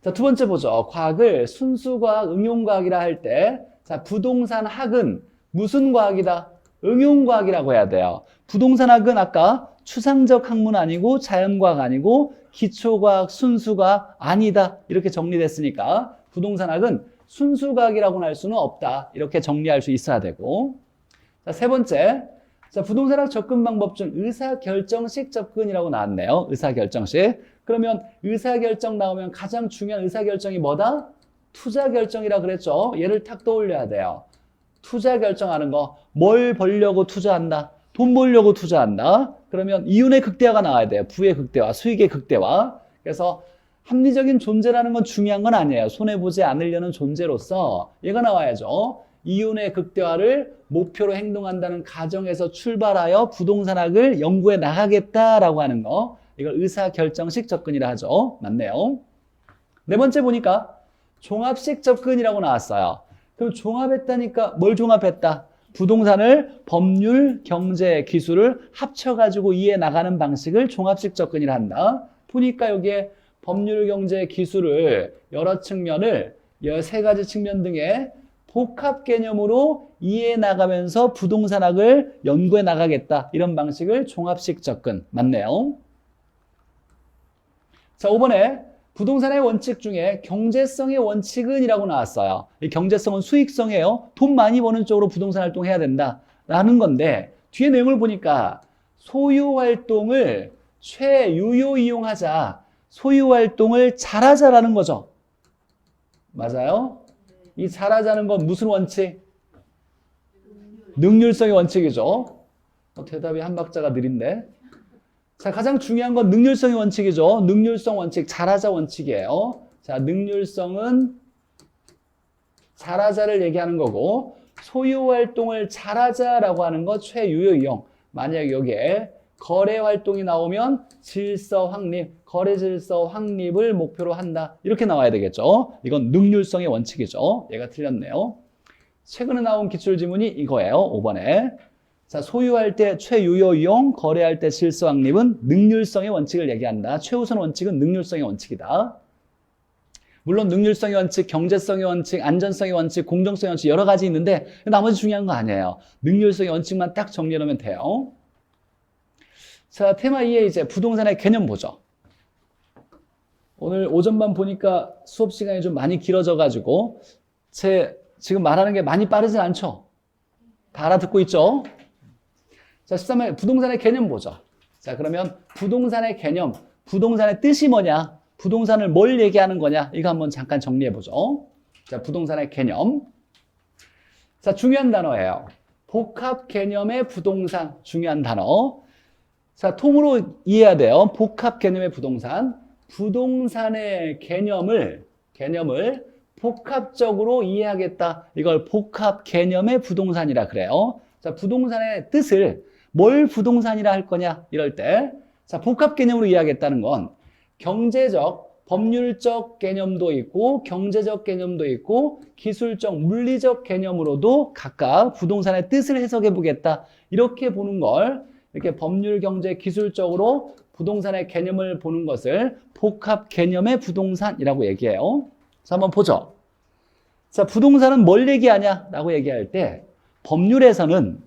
자, 두 번째 보죠. 과학을 순수과학, 응용과학이라 할 때, 자, 부동산 학은 무슨 과학이다? 응용과학이라고 해야 돼요. 부동산 학은 아까 추상적 학문 아니고 자연과학 아니고 기초과학, 순수과학 아니다. 이렇게 정리됐으니까 부동산 학은 순수과학이라고는 할 수는 없다. 이렇게 정리할 수 있어야 되고. 자, 세 번째. 자, 부동산학 접근 방법 중 의사결정식 접근이라고 나왔네요. 의사결정식. 그러면 의사결정 나오면 가장 중요한 의사결정이 뭐다? 투자결정이라 그랬죠. 얘를 탁 떠올려야 돼요. 투자결정하는 거. 뭘 벌려고 투자한다? 돈 벌려고 투자한다. 그러면 이윤의 극대화가 나와야 돼요. 부의 극대화, 수익의 극대화. 그래서 합리적인 존재라는 건 중요한 건 아니에요. 손해보지 않으려는 존재로서 얘가 나와야죠. 이윤의 극대화를 목표로 행동한다는 가정에서 출발하여 부동산학을 연구해 나가겠다라고 하는 거. 이걸 의사결정식 접근이라 하죠. 맞네요. 네 번째 보니까 종합식 접근이라고 나왔어요. 그럼 종합했다니까 뭘 종합했다? 부동산을 법률, 경제, 기술을 합쳐가지고 이해해 나가는 방식을 종합식 접근이라 한다. 보니까 여기에 법률, 경제, 기술을 여러 측면을 13가지 측면 등의 복합 개념으로 이해해 나가면서 부동산학을 연구해 나가겠다. 이런 방식을 종합식 접근. 맞네요. 자, 5번에 부동산의 원칙 중에 경제성의 원칙은 이라고 나왔어요. 이 경제성은 수익성이에요. 돈 많이 버는 쪽으로 부동산 활동해야 된다. 라는 건데 뒤에 내용을 보니까 소유 활동을 최유효 이용하자. 소유 활동을 잘하자라는 거죠. 맞아요? 이 잘하자는 건 무슨 원칙? 능률성의 원칙이죠. 대답이 한 박자가 느린데. 자, 가장 중요한 건 능률성의 원칙이죠. 능률성 원칙, 잘하자 원칙이에요. 자, 능률성은 잘하자를 얘기하는 거고, 소유 활동을 잘하자라고 하는 거 최유효 이용. 만약 여기에 거래 활동이 나오면 질서 확립, 거래 질서 확립을 목표로 한다. 이렇게 나와야 되겠죠. 이건 능률성의 원칙이죠. 얘가 틀렸네요. 최근에 나온 기출지문이 이거예요. 5번에. 자, 소유할 때 최유효 이용, 거래할 때 질서 확립은 능률성의 원칙을 얘기한다. 최우선 원칙은 능률성의 원칙이다. 물론 능률성의 원칙, 경제성의 원칙, 안전성의 원칙, 공정성의 원칙 여러 가지 있는데 나머지 중요한 거 아니에요. 능률성의 원칙만 딱 정리해 놓으면 돼요. 자, 테마 2에 이제 부동산의 개념 보죠. 오늘 오전만 보니까 수업 시간이 좀 많이 길어져가지고 제 지금 말하는 게 많이 빠르진 않죠? 다 알아듣고 있죠? 자, 13회 부동산의 개념 보죠. 자, 그러면 부동산의 개념, 부동산의 뜻이 뭐냐? 부동산을 뭘 얘기하는 거냐? 이거 한번 잠깐 정리해 보죠. 자, 부동산의 개념. 자, 중요한 단어예요. 복합 개념의 부동산, 중요한 단어. 자, 통으로 이해해야 돼요. 복합 개념의 부동산. 부동산의 개념을 복합적으로 이해하겠다. 이걸 복합 개념의 부동산이라 그래요. 자, 부동산의 뜻을 뭘 부동산이라 할 거냐? 이럴 때. 자, 복합 개념으로 이해하겠다는 건 경제적, 법률적 개념도 있고 경제적 개념도 있고 기술적, 물리적 개념으로도 각각 부동산의 뜻을 해석해 보겠다. 이렇게 보는 걸 이렇게 법률, 경제, 기술적으로 부동산의 개념을 보는 것을 복합 개념의 부동산이라고 얘기해요. 자, 한번 보죠. 자, 부동산은 뭘 얘기하냐? 라고 얘기할 때 법률에서는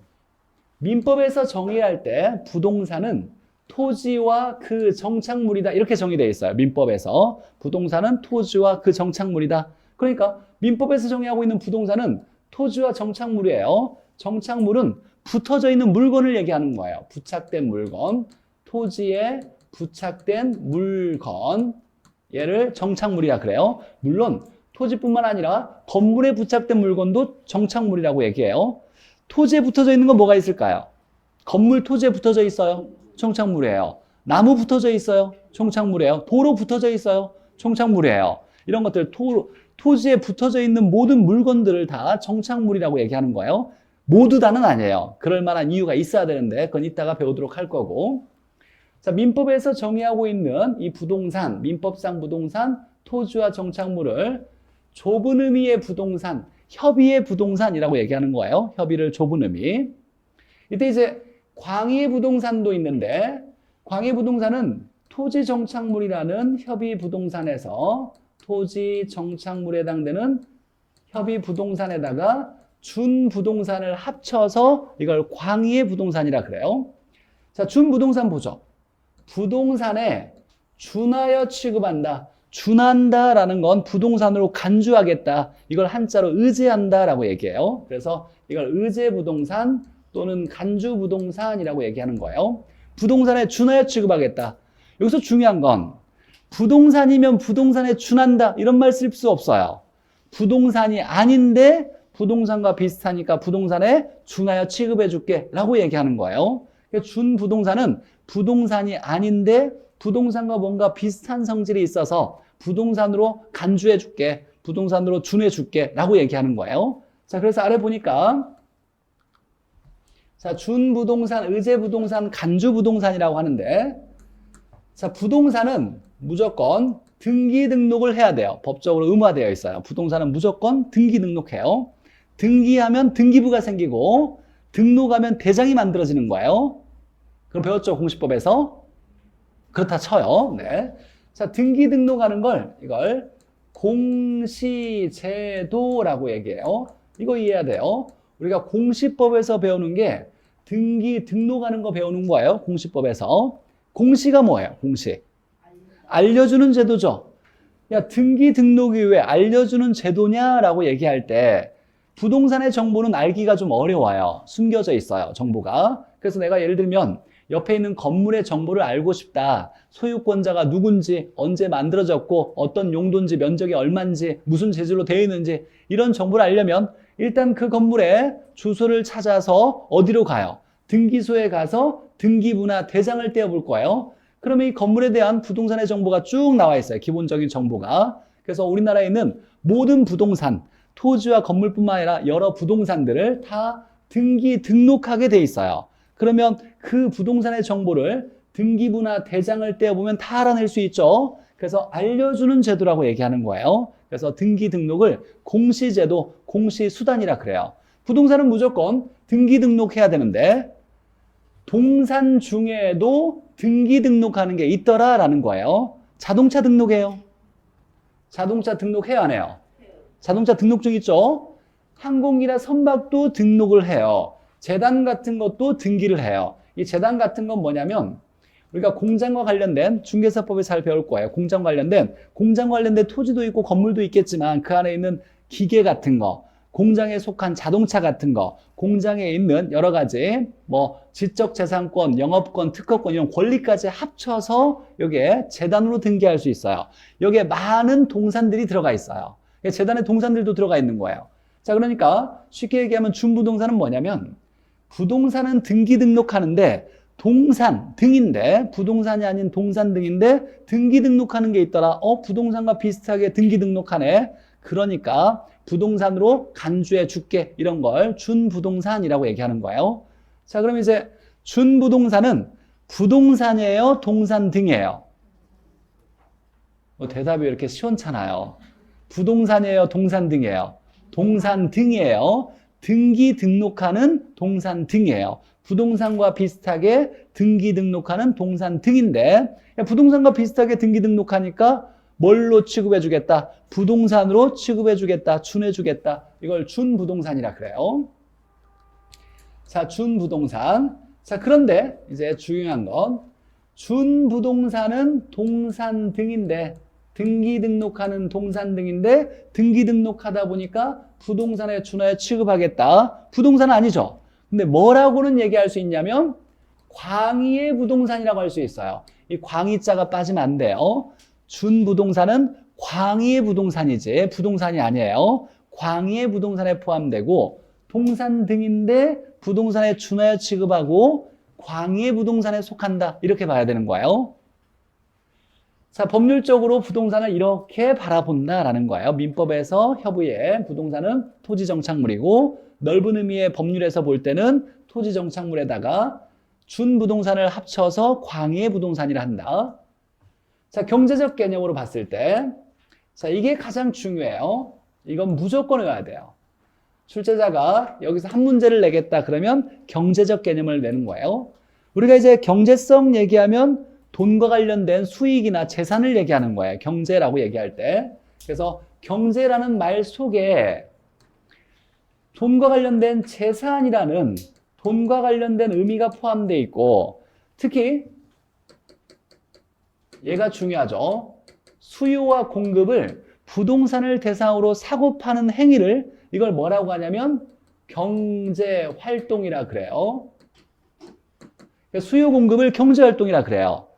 민법에서 정의할 때 부동산은 토지와 그 정착물이다. 이렇게 정의되어 있어요. 민법에서. 부동산은 토지와 그 정착물이다. 그러니까 민법에서 정의하고 있는 부동산은 토지와 정착물이에요. 정착물은 붙어져 있는 물건을 얘기하는 거예요. 부착된 물건. 토지에 부착된 물건. 얘를 정착물이라 그래요. 물론 토지뿐만 아니라 건물에 부착된 물건도 정착물이라고 얘기해요. 토지에 붙어져 있는 건 뭐가 있을까요? 건물 토지에 붙어져 있어요. 정착물이에요. 나무 붙어져 있어요. 정착물이에요. 도로 붙어져 있어요. 정착물이에요. 이런 것들 토지에 붙어져 있는 모든 물건들을 다 정착물이라고 얘기하는 거예요. 모두 다는 아니에요. 그럴 만한 이유가 있어야 되는데 그건 이따가 배우도록 할 거고. 자, 민법에서 정의하고 있는 이 부동산, 민법상 부동산, 토지와 정착물을 좁은 의미의 부동산, 협의의 부동산이라고 얘기하는 거예요. 협의를 좁은 의미. 이때 이제 광의 부동산도 있는데 광의 부동산은 토지 정착물이라는 협의 부동산에서 토지 정착물에 해당되는 협의 부동산에다가 준 부동산을 합쳐서 이걸 광의 부동산이라 그래요. 자, 준 부동산 보죠. 부동산에 준하여 취급한다. 준한다라는 건 부동산으로 간주하겠다. 이걸 한자로 의제한다라고 얘기해요. 그래서 이걸 의제부동산 또는 간주부동산이라고 얘기하는 거예요. 부동산에 준하여 취급하겠다. 여기서 중요한 건 부동산이면 부동산에 준한다 이런 말 쓸 수 없어요. 부동산이 아닌데 부동산과 비슷하니까 부동산에 준하여 취급해 줄게 라고 얘기하는 거예요. 준 부동산은 부동산이 아닌데 부동산과 뭔가 비슷한 성질이 있어서 부동산으로 간주해 줄게, 부동산으로 준해 줄게 라고 얘기하는 거예요. 자, 그래서 아래 보니까 자, 준부동산, 의제부동산, 간주부동산이라고 하는데 자, 부동산은 무조건 등기 등록을 해야 돼요. 법적으로 의무화되어 있어요. 부동산은 무조건 등기 등록해요. 등기하면 등기부가 생기고 등록하면 대장이 만들어지는 거예요. 그럼 배웠죠? 공시법에서. 그렇다 쳐요. 네. 자, 등기 등록하는 걸 이걸 공시제도라고 얘기해요. 이거 이해해야 돼요. 우리가 공시법에서 배우는 게 등기 등록하는 거 배우는 거예요. 공시법에서. 공시가 뭐예요? 공시. 알려주는 제도죠. 야, 등기 등록이 왜 알려주는 제도냐라고 얘기할 때 부동산의 정보는 알기가 좀 어려워요. 숨겨져 있어요. 정보가. 그래서 내가 예를 들면 옆에 있는 건물의 정보를 알고 싶다. 소유권자가 누군지, 언제 만들어졌고, 어떤 용도인지, 면적이 얼마인지, 무슨 재질로 되어 있는지 이런 정보를 알려면 일단 그 건물의 주소를 찾아서 어디로 가요? 등기소에 가서 등기부나 대장을 떼어볼 거예요. 그러면 이 건물에 대한 부동산의 정보가 쭉 나와 있어요. 기본적인 정보가. 그래서 우리나라에 있는 모든 부동산, 토지와 건물뿐만 아니라 여러 부동산들을 다 등기 등록하게 돼 있어요. 그러면 그 부동산의 정보를 등기부나 대장을 떼어보면 다 알아낼 수 있죠. 그래서 알려주는 제도라고 얘기하는 거예요. 그래서 등기 등록을 공시제도, 공시수단이라 그래요. 부동산은 무조건 등기 등록해야 되는데 동산 중에도 등기 등록하는 게 있더라라는 거예요. 자동차 등록해요. 자동차 등록해요, 안 해요? 자동차 등록증 있죠? 항공기나 선박도 등록을 해요. 재단 같은 것도 등기를 해요. 이 재단 같은 건 뭐냐면 우리가 공장과 관련된 중개사법에 잘 배울 거예요. 공장 관련된 토지도 있고 건물도 있겠지만 그 안에 있는 기계 같은 거, 공장에 속한 자동차 같은 거, 공장에 있는 여러 가지 뭐 지적재산권, 영업권, 특허권 이런 권리까지 합쳐서 여기에 재단으로 등기할 수 있어요. 여기에 많은 동산들이 들어가 있어요. 재단에 동산들도 들어가 있는 거예요. 자, 그러니까 쉽게 얘기하면 준부동산은 뭐냐면 부동산은 등기 등록하는데 동산 등인데 부동산이 아닌 동산 등인데 등기 등록하는 게 있더라. 부동산과 비슷하게 등기 등록하네. 그러니까 부동산으로 간주해 줄게. 이런 걸 준부동산이라고 얘기하는 거예요. 자, 그럼 이제 준부동산은 부동산이에요? 동산 등이에요? 대답이 이렇게 시원찮아요. 부동산이에요? 동산 등이에요? 동산 등이에요. 등기 등록하는 동산 등이에요. 부동산과 비슷하게 등기 등록하는 동산 등인데 부동산과 비슷하게 등기 등록하니까 뭘로 취급해 주겠다? 부동산으로 취급해 주겠다. 준해 주겠다. 이걸 준부동산이라 그래요. 자, 준부동산. 자, 그런데 이제 중요한 건 준부동산은 동산 등인데 등기 등록하는 동산 등인데 등기 등록하다 보니까 부동산에 준하여 취급하겠다. 부동산은 아니죠. 근데 뭐라고는 얘기할 수 있냐면 광의의 부동산이라고 할 수 있어요. 이 광의자가 빠지면 안 돼요. 준부동산은 광의의 부동산이지 부동산이 아니에요. 광의의 부동산에 포함되고 동산 등인데 부동산에 준하여 취급하고 광의의 부동산에 속한다. 이렇게 봐야 되는 거예요. 자, 법률적으로 부동산을 이렇게 바라본다라는 거예요. 민법에서 협의에 부동산은 토지정착물이고 넓은 의미의 법률에서 볼 때는 토지정착물에다가 준부동산을 합쳐서 광의의 부동산이라 한다. 자, 경제적 개념으로 봤을 때 자, 이게 가장 중요해요. 이건 무조건 외워야 돼요. 출제자가 여기서 한 문제를 내겠다 그러면 경제적 개념을 내는 거예요. 우리가 이제 경제성 얘기하면 돈과 관련된 수익이나 재산을 얘기하는 거예요. 경제라고 얘기할 때. 그래서 경제라는 말 속에 돈과 관련된 재산이라는 돈과 관련된 의미가 포함되어 있고, 특히 얘가 중요하죠. 수요와 공급을 부동산을 대상으로 사고 파는 행위를 이걸 뭐라고 하냐면 경제활동이라 그래요. 수요 공급을 경제활동이라 그래요.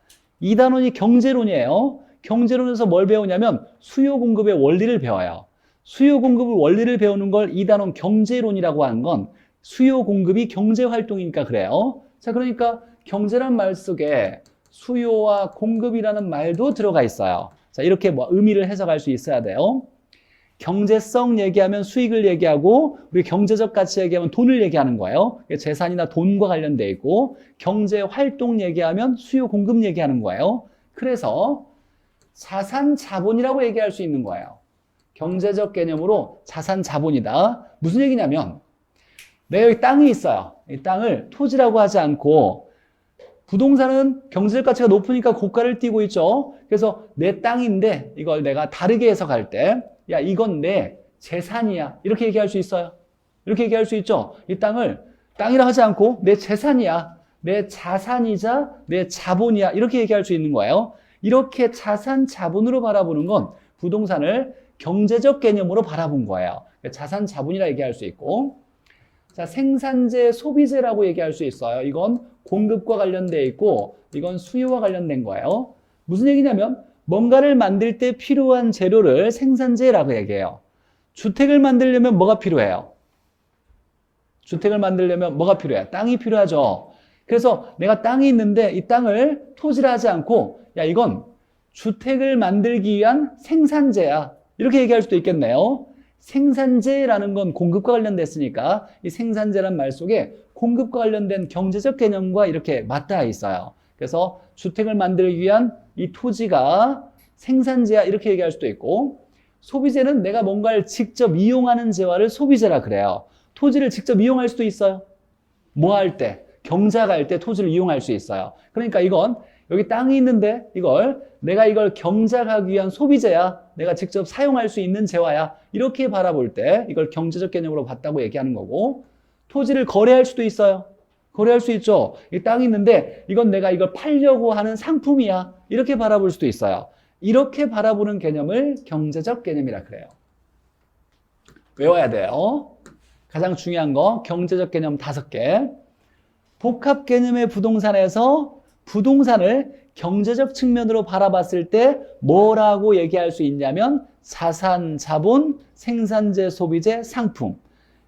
이 단원이 경제론이에요. 경제론에서 뭘 배우냐면 수요 공급의 원리를 배워요. 수요 공급의 원리를 배우는 걸 이 단원 경제론이라고 하는 건 수요 공급이 경제활동이니까 그래요. 자, 그러니까 경제란 말 속에 수요와 공급이라는 말도 들어가 있어요. 자, 이렇게 뭐 의미를 해석할 수 있어야 돼요. 경제성 얘기하면 수익을 얘기하고, 우리 경제적 가치 얘기하면 돈을 얘기하는 거예요. 재산이나 돈과 관련돼 있고, 경제 활동 얘기하면 수요 공급 얘기하는 거예요. 그래서 자산 자본이라고 얘기할 수 있는 거예요. 경제적 개념으로 자산 자본이다. 무슨 얘기냐면 내가 여기 땅이 있어요. 이 땅을 토지라고 하지 않고, 부동산은 경제적 가치가 높으니까 고가를 띄고 있죠. 그래서 내 땅인데 이걸 내가 다르게 해석할 때, 야, 이건 내 재산이야, 이렇게 얘기할 수 있어요. 이렇게 얘기할 수 있죠. 이 땅을 땅이라 하지 않고 내 재산이야, 내 자산이자 내 자본이야, 이렇게 얘기할 수 있는 거예요. 이렇게 자산 자본으로 바라보는 건 부동산을 경제적 개념으로 바라본 거예요. 자산 자본이라 얘기할 수 있고, 자, 생산재 소비재라고 얘기할 수 있어요. 이건 공급과 관련돼 있고, 이건 수요와 관련된 거예요. 무슨 얘기냐면 뭔가를 만들 때 필요한 재료를 생산재라고 얘기해요. 주택을 만들려면 뭐가 필요해요? 주택을 만들려면 뭐가 필요해요? 땅이 필요하죠. 그래서 내가 땅이 있는데 이 땅을 토지라 하지 않고, 야, 이건 주택을 만들기 위한 생산재야, 이렇게 얘기할 수도 있겠네요. 생산재라는 건 공급과 관련됐으니까 이 생산재란 말 속에 공급과 관련된 경제적 개념과 이렇게 맞닿아 있어요. 그래서 주택을 만들기 위한 이 토지가 생산재야, 이렇게 얘기할 수도 있고, 소비재는 내가 뭔가를 직접 이용하는 재화를 소비재라 그래요. 토지를 직접 이용할 수도 있어요. 뭐 할 때? 경작할 때 토지를 이용할 수 있어요. 그러니까 이건 여기 땅이 있는데 내가 이걸 경작하기 위한 소비재야, 내가 직접 사용할 수 있는 재화야, 이렇게 바라볼 때 이걸 경제적 개념으로 봤다고 얘기하는 거고, 토지를 거래할 수도 있어요. 거래할 수 있죠. 이 땅이 있는데 이건 내가 이걸 팔려고 하는 상품이야, 이렇게 바라볼 수도 있어요. 이렇게 바라보는 개념을 경제적 개념이라 그래요. 외워야 돼요. 가장 중요한 거 경제적 개념 5개. 복합 개념의 부동산에서 부동산을 경제적 측면으로 바라봤을 때 뭐라고 얘기할 수 있냐면 자산, 자본, 생산재, 소비재, 상품.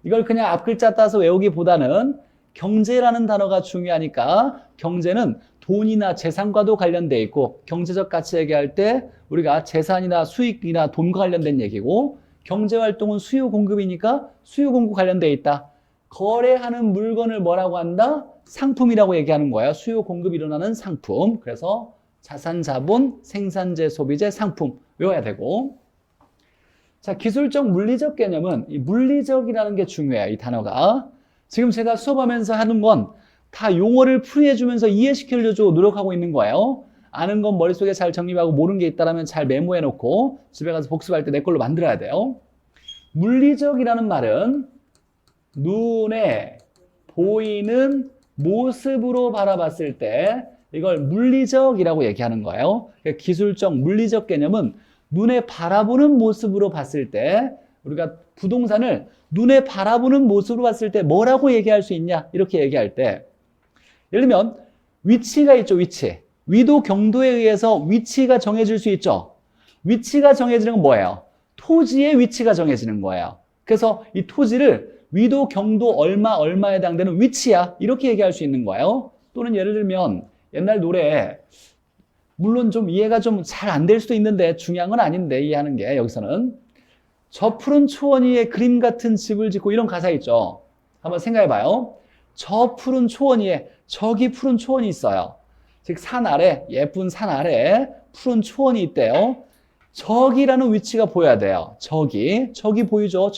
이걸 그냥 앞글자 따서 외우기보다는 경제라는 단어가 중요하니까 경제는 돈이나 재산과도 관련돼 있고, 경제적 가치 얘기할 때 우리가 재산이나 수익이나 돈과 관련된 얘기고, 경제활동은 수요 공급이니까 수요 공급 관련돼 있다. 거래하는 물건을 뭐라고 한다? 상품이라고 얘기하는 거예요. 수요 공급이 일어나는 상품. 그래서 자산, 자본, 생산재, 소비재, 상품 외워야 되고, 자, 기술적, 물리적 개념은 이 물리적이라는 게 중요해요. 이 단어가. 지금 제가 수업하면서 하는 건 다 용어를 풀이해주면서 이해시키려고 노력하고 있는 거예요. 아는 건 머릿속에 잘 정립하고 모르는 게 있다면 잘 메모해놓고 집에 가서 복습할 때 내 걸로 만들어야 돼요. 물리적이라는 말은 눈에 보이는 모습으로 바라봤을 때 이걸 물리적이라고 얘기하는 거예요. 그러니까 기술적, 물리적 개념은 눈에 바라보는 모습으로 봤을 때, 우리가 부동산을 눈에 바라보는 모습으로 봤을 때 뭐라고 얘기할 수 있냐, 이렇게 얘기할 때, 예를 들면 위치가 있죠. 위치. 위도 경도에 의해서 위치가 정해질 수 있죠. 위치가 정해지는 건 뭐예요? 토지의 위치가 정해지는 거예요. 그래서 이 토지를 위도 경도 얼마에 해당되는 위치야, 이렇게 얘기할 수 있는 거예요. 또는 예를 들면 옛날 노래, 물론 좀 이해가 좀 잘 안 될 수도 있는데 중요한 건 아닌데 이해하는 게, 여기서는 저 푸른 초원 위에 그림 같은 집을 짓고, 이런 가사 있죠. 한번 생각해 봐요. 저 푸른 초원 위에, 저기 푸른 초원이 있어요. 즉 산 아래, 예쁜 산 아래 푸른 초원이 있대요. 저기라는 위치가 보여야 돼요. 저기 보이죠?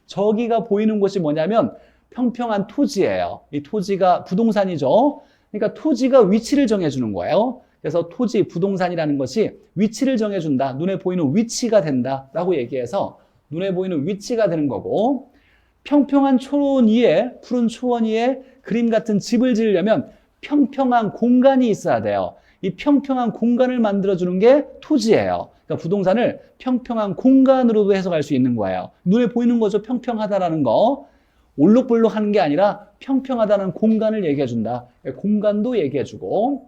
저기가 보이는 곳이 뭐냐면 평평한 토지예요. 이 토지가 부동산이죠. 그러니까 토지가 위치를 정해주는 거예요. 그래서 토지, 부동산이라는 것이 위치를 정해준다. 눈에 보이는 위치가 된다라고 얘기해서 눈에 보이는 위치가 되는 거고, 평평한 초원 위에, 푸른 초원 위에 그림 같은 집을 지으려면 평평한 공간이 있어야 돼요. 이 평평한 공간을 만들어주는 게 토지예요. 그러니까 부동산을 평평한 공간으로도 해석할 수 있는 거예요. 눈에 보이는 거죠. 평평하다라는 거. 올록볼록 하는 게 아니라 평평하다는 공간을 얘기해준다. 공간도 얘기해주고,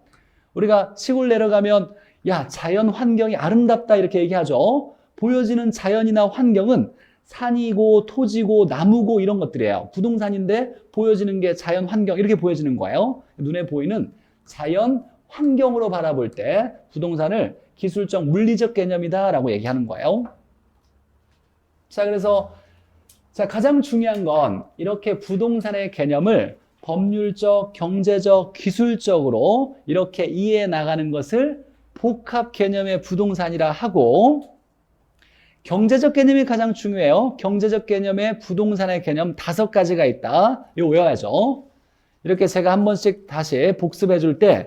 우리가 시골 내려가면 야, 자연 환경이 아름답다 이렇게 얘기하죠. 보여지는 자연이나 환경은 산이고 토지고 나무고 이런 것들이에요. 부동산인데 보여지는 게 자연 환경 이렇게 보여지는 거예요. 눈에 보이는 자연 환경으로 바라볼 때 부동산을 기술적 물리적 개념이다라고 얘기하는 거예요. 자, 그래서 가장 중요한 건 이렇게 부동산의 개념을 법률적, 경제적, 기술적으로 이렇게 이해해 나가는 것을 복합 개념의 부동산이라 하고, 경제적 개념이 가장 중요해요. 경제적 개념의 부동산의 개념 5가지가 있다. 이거 외워야죠. 이렇게 제가 한 번씩 다시 복습해 줄 때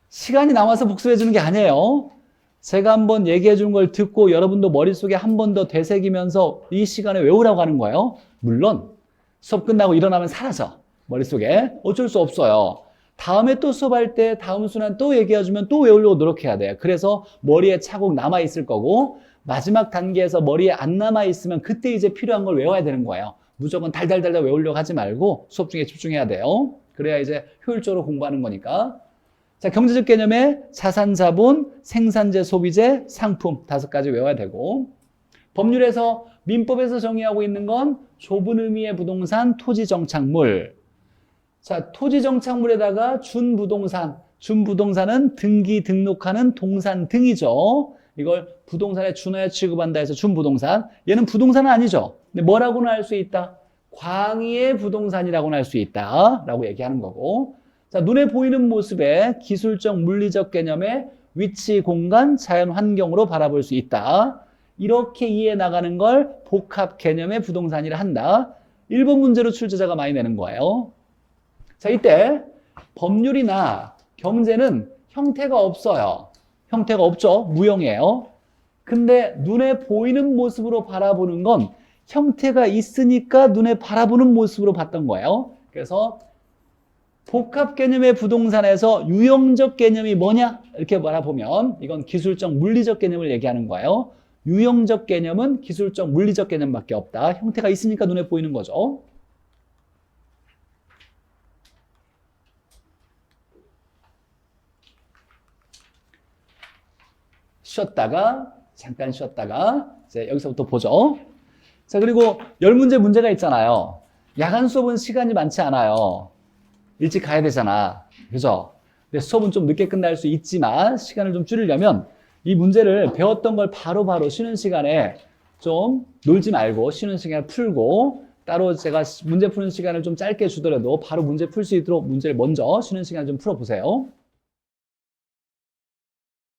시간이 남아서 복습해 주는 게 아니에요. 제가 한번 얘기해 준 걸 듣고 여러분도 머릿속에 한 번 더 되새기면서 이 시간에 외우라고 하는 거예요. 물론 수업 끝나고 일어나면 사라져. 머릿속에. 어쩔 수 없어요. 다음에 또 수업할 때 다음 순간 또 얘기해 주면 또 외우려고 노력해야 돼요. 그래서 머리에 차곡 남아 있을 거고, 마지막 단계에서 머리에 안 남아 있으면 그때 이제 필요한 걸 외워야 되는 거예요. 무조건 달달달달 외우려고 하지 말고 수업 중에 집중해야 돼요. 그래야 이제 효율적으로 공부하는 거니까. 자, 경제적 개념에 자산, 자본, 생산재, 소비재, 상품 5가지 외워야 되고, 법률에서 민법에서 정의하고 있는 건 좁은 의미의 부동산, 토지 정착물. 자, 토지 정착물에다가 준부동산. 준부동산은 등기 등록하는 동산 등이죠. 이걸 부동산에 준하여 취급한다 해서 준부동산. 얘는 부동산은 아니죠. 근데 뭐라고는 할 수 있다? 광의의 부동산이라고는 할 수 있다. 라고 얘기하는 거고. 자, 눈에 보이는 모습의 기술적, 물리적 개념의 위치, 공간, 자연 환경으로 바라볼 수 있다. 이렇게 이해해 나가는 걸 복합 개념의 부동산이라 한다. 1번 문제로 출제자가 많이 내는 거예요. 자, 이때 법률이나 경제는 형태가 없어요. 형태가 없죠. 무형이에요. 근데 눈에 보이는 모습으로 바라보는 건 형태가 있으니까 눈에 바라보는 모습으로 봤던 거예요. 그래서 복합 개념의 부동산에서 유형적 개념이 뭐냐? 이렇게 바라보면 이건 기술적, 물리적 개념을 얘기하는 거예요. 유형적 개념은 기술적, 물리적 개념밖에 없다. 형태가 있으니까 눈에 보이는 거죠. 잠깐 쉬었다가 이제 여기서부터 보죠. 자, 그리고 10문제 문제가 있잖아요. 야간 수업은 시간이 많지 않아요. 일찍 가야 되잖아. 그죠? 근데 수업은 좀 늦게 끝날 수 있지만 시간을 좀 줄이려면 이 문제를 배웠던 걸 바로바로 쉬는 시간에 좀 놀지 말고 쉬는 시간에 풀고, 따로 제가 문제 푸는 시간을 좀 짧게 주더라도 바로 문제 풀 수 있도록 문제를 먼저 쉬는 시간을 좀 풀어보세요.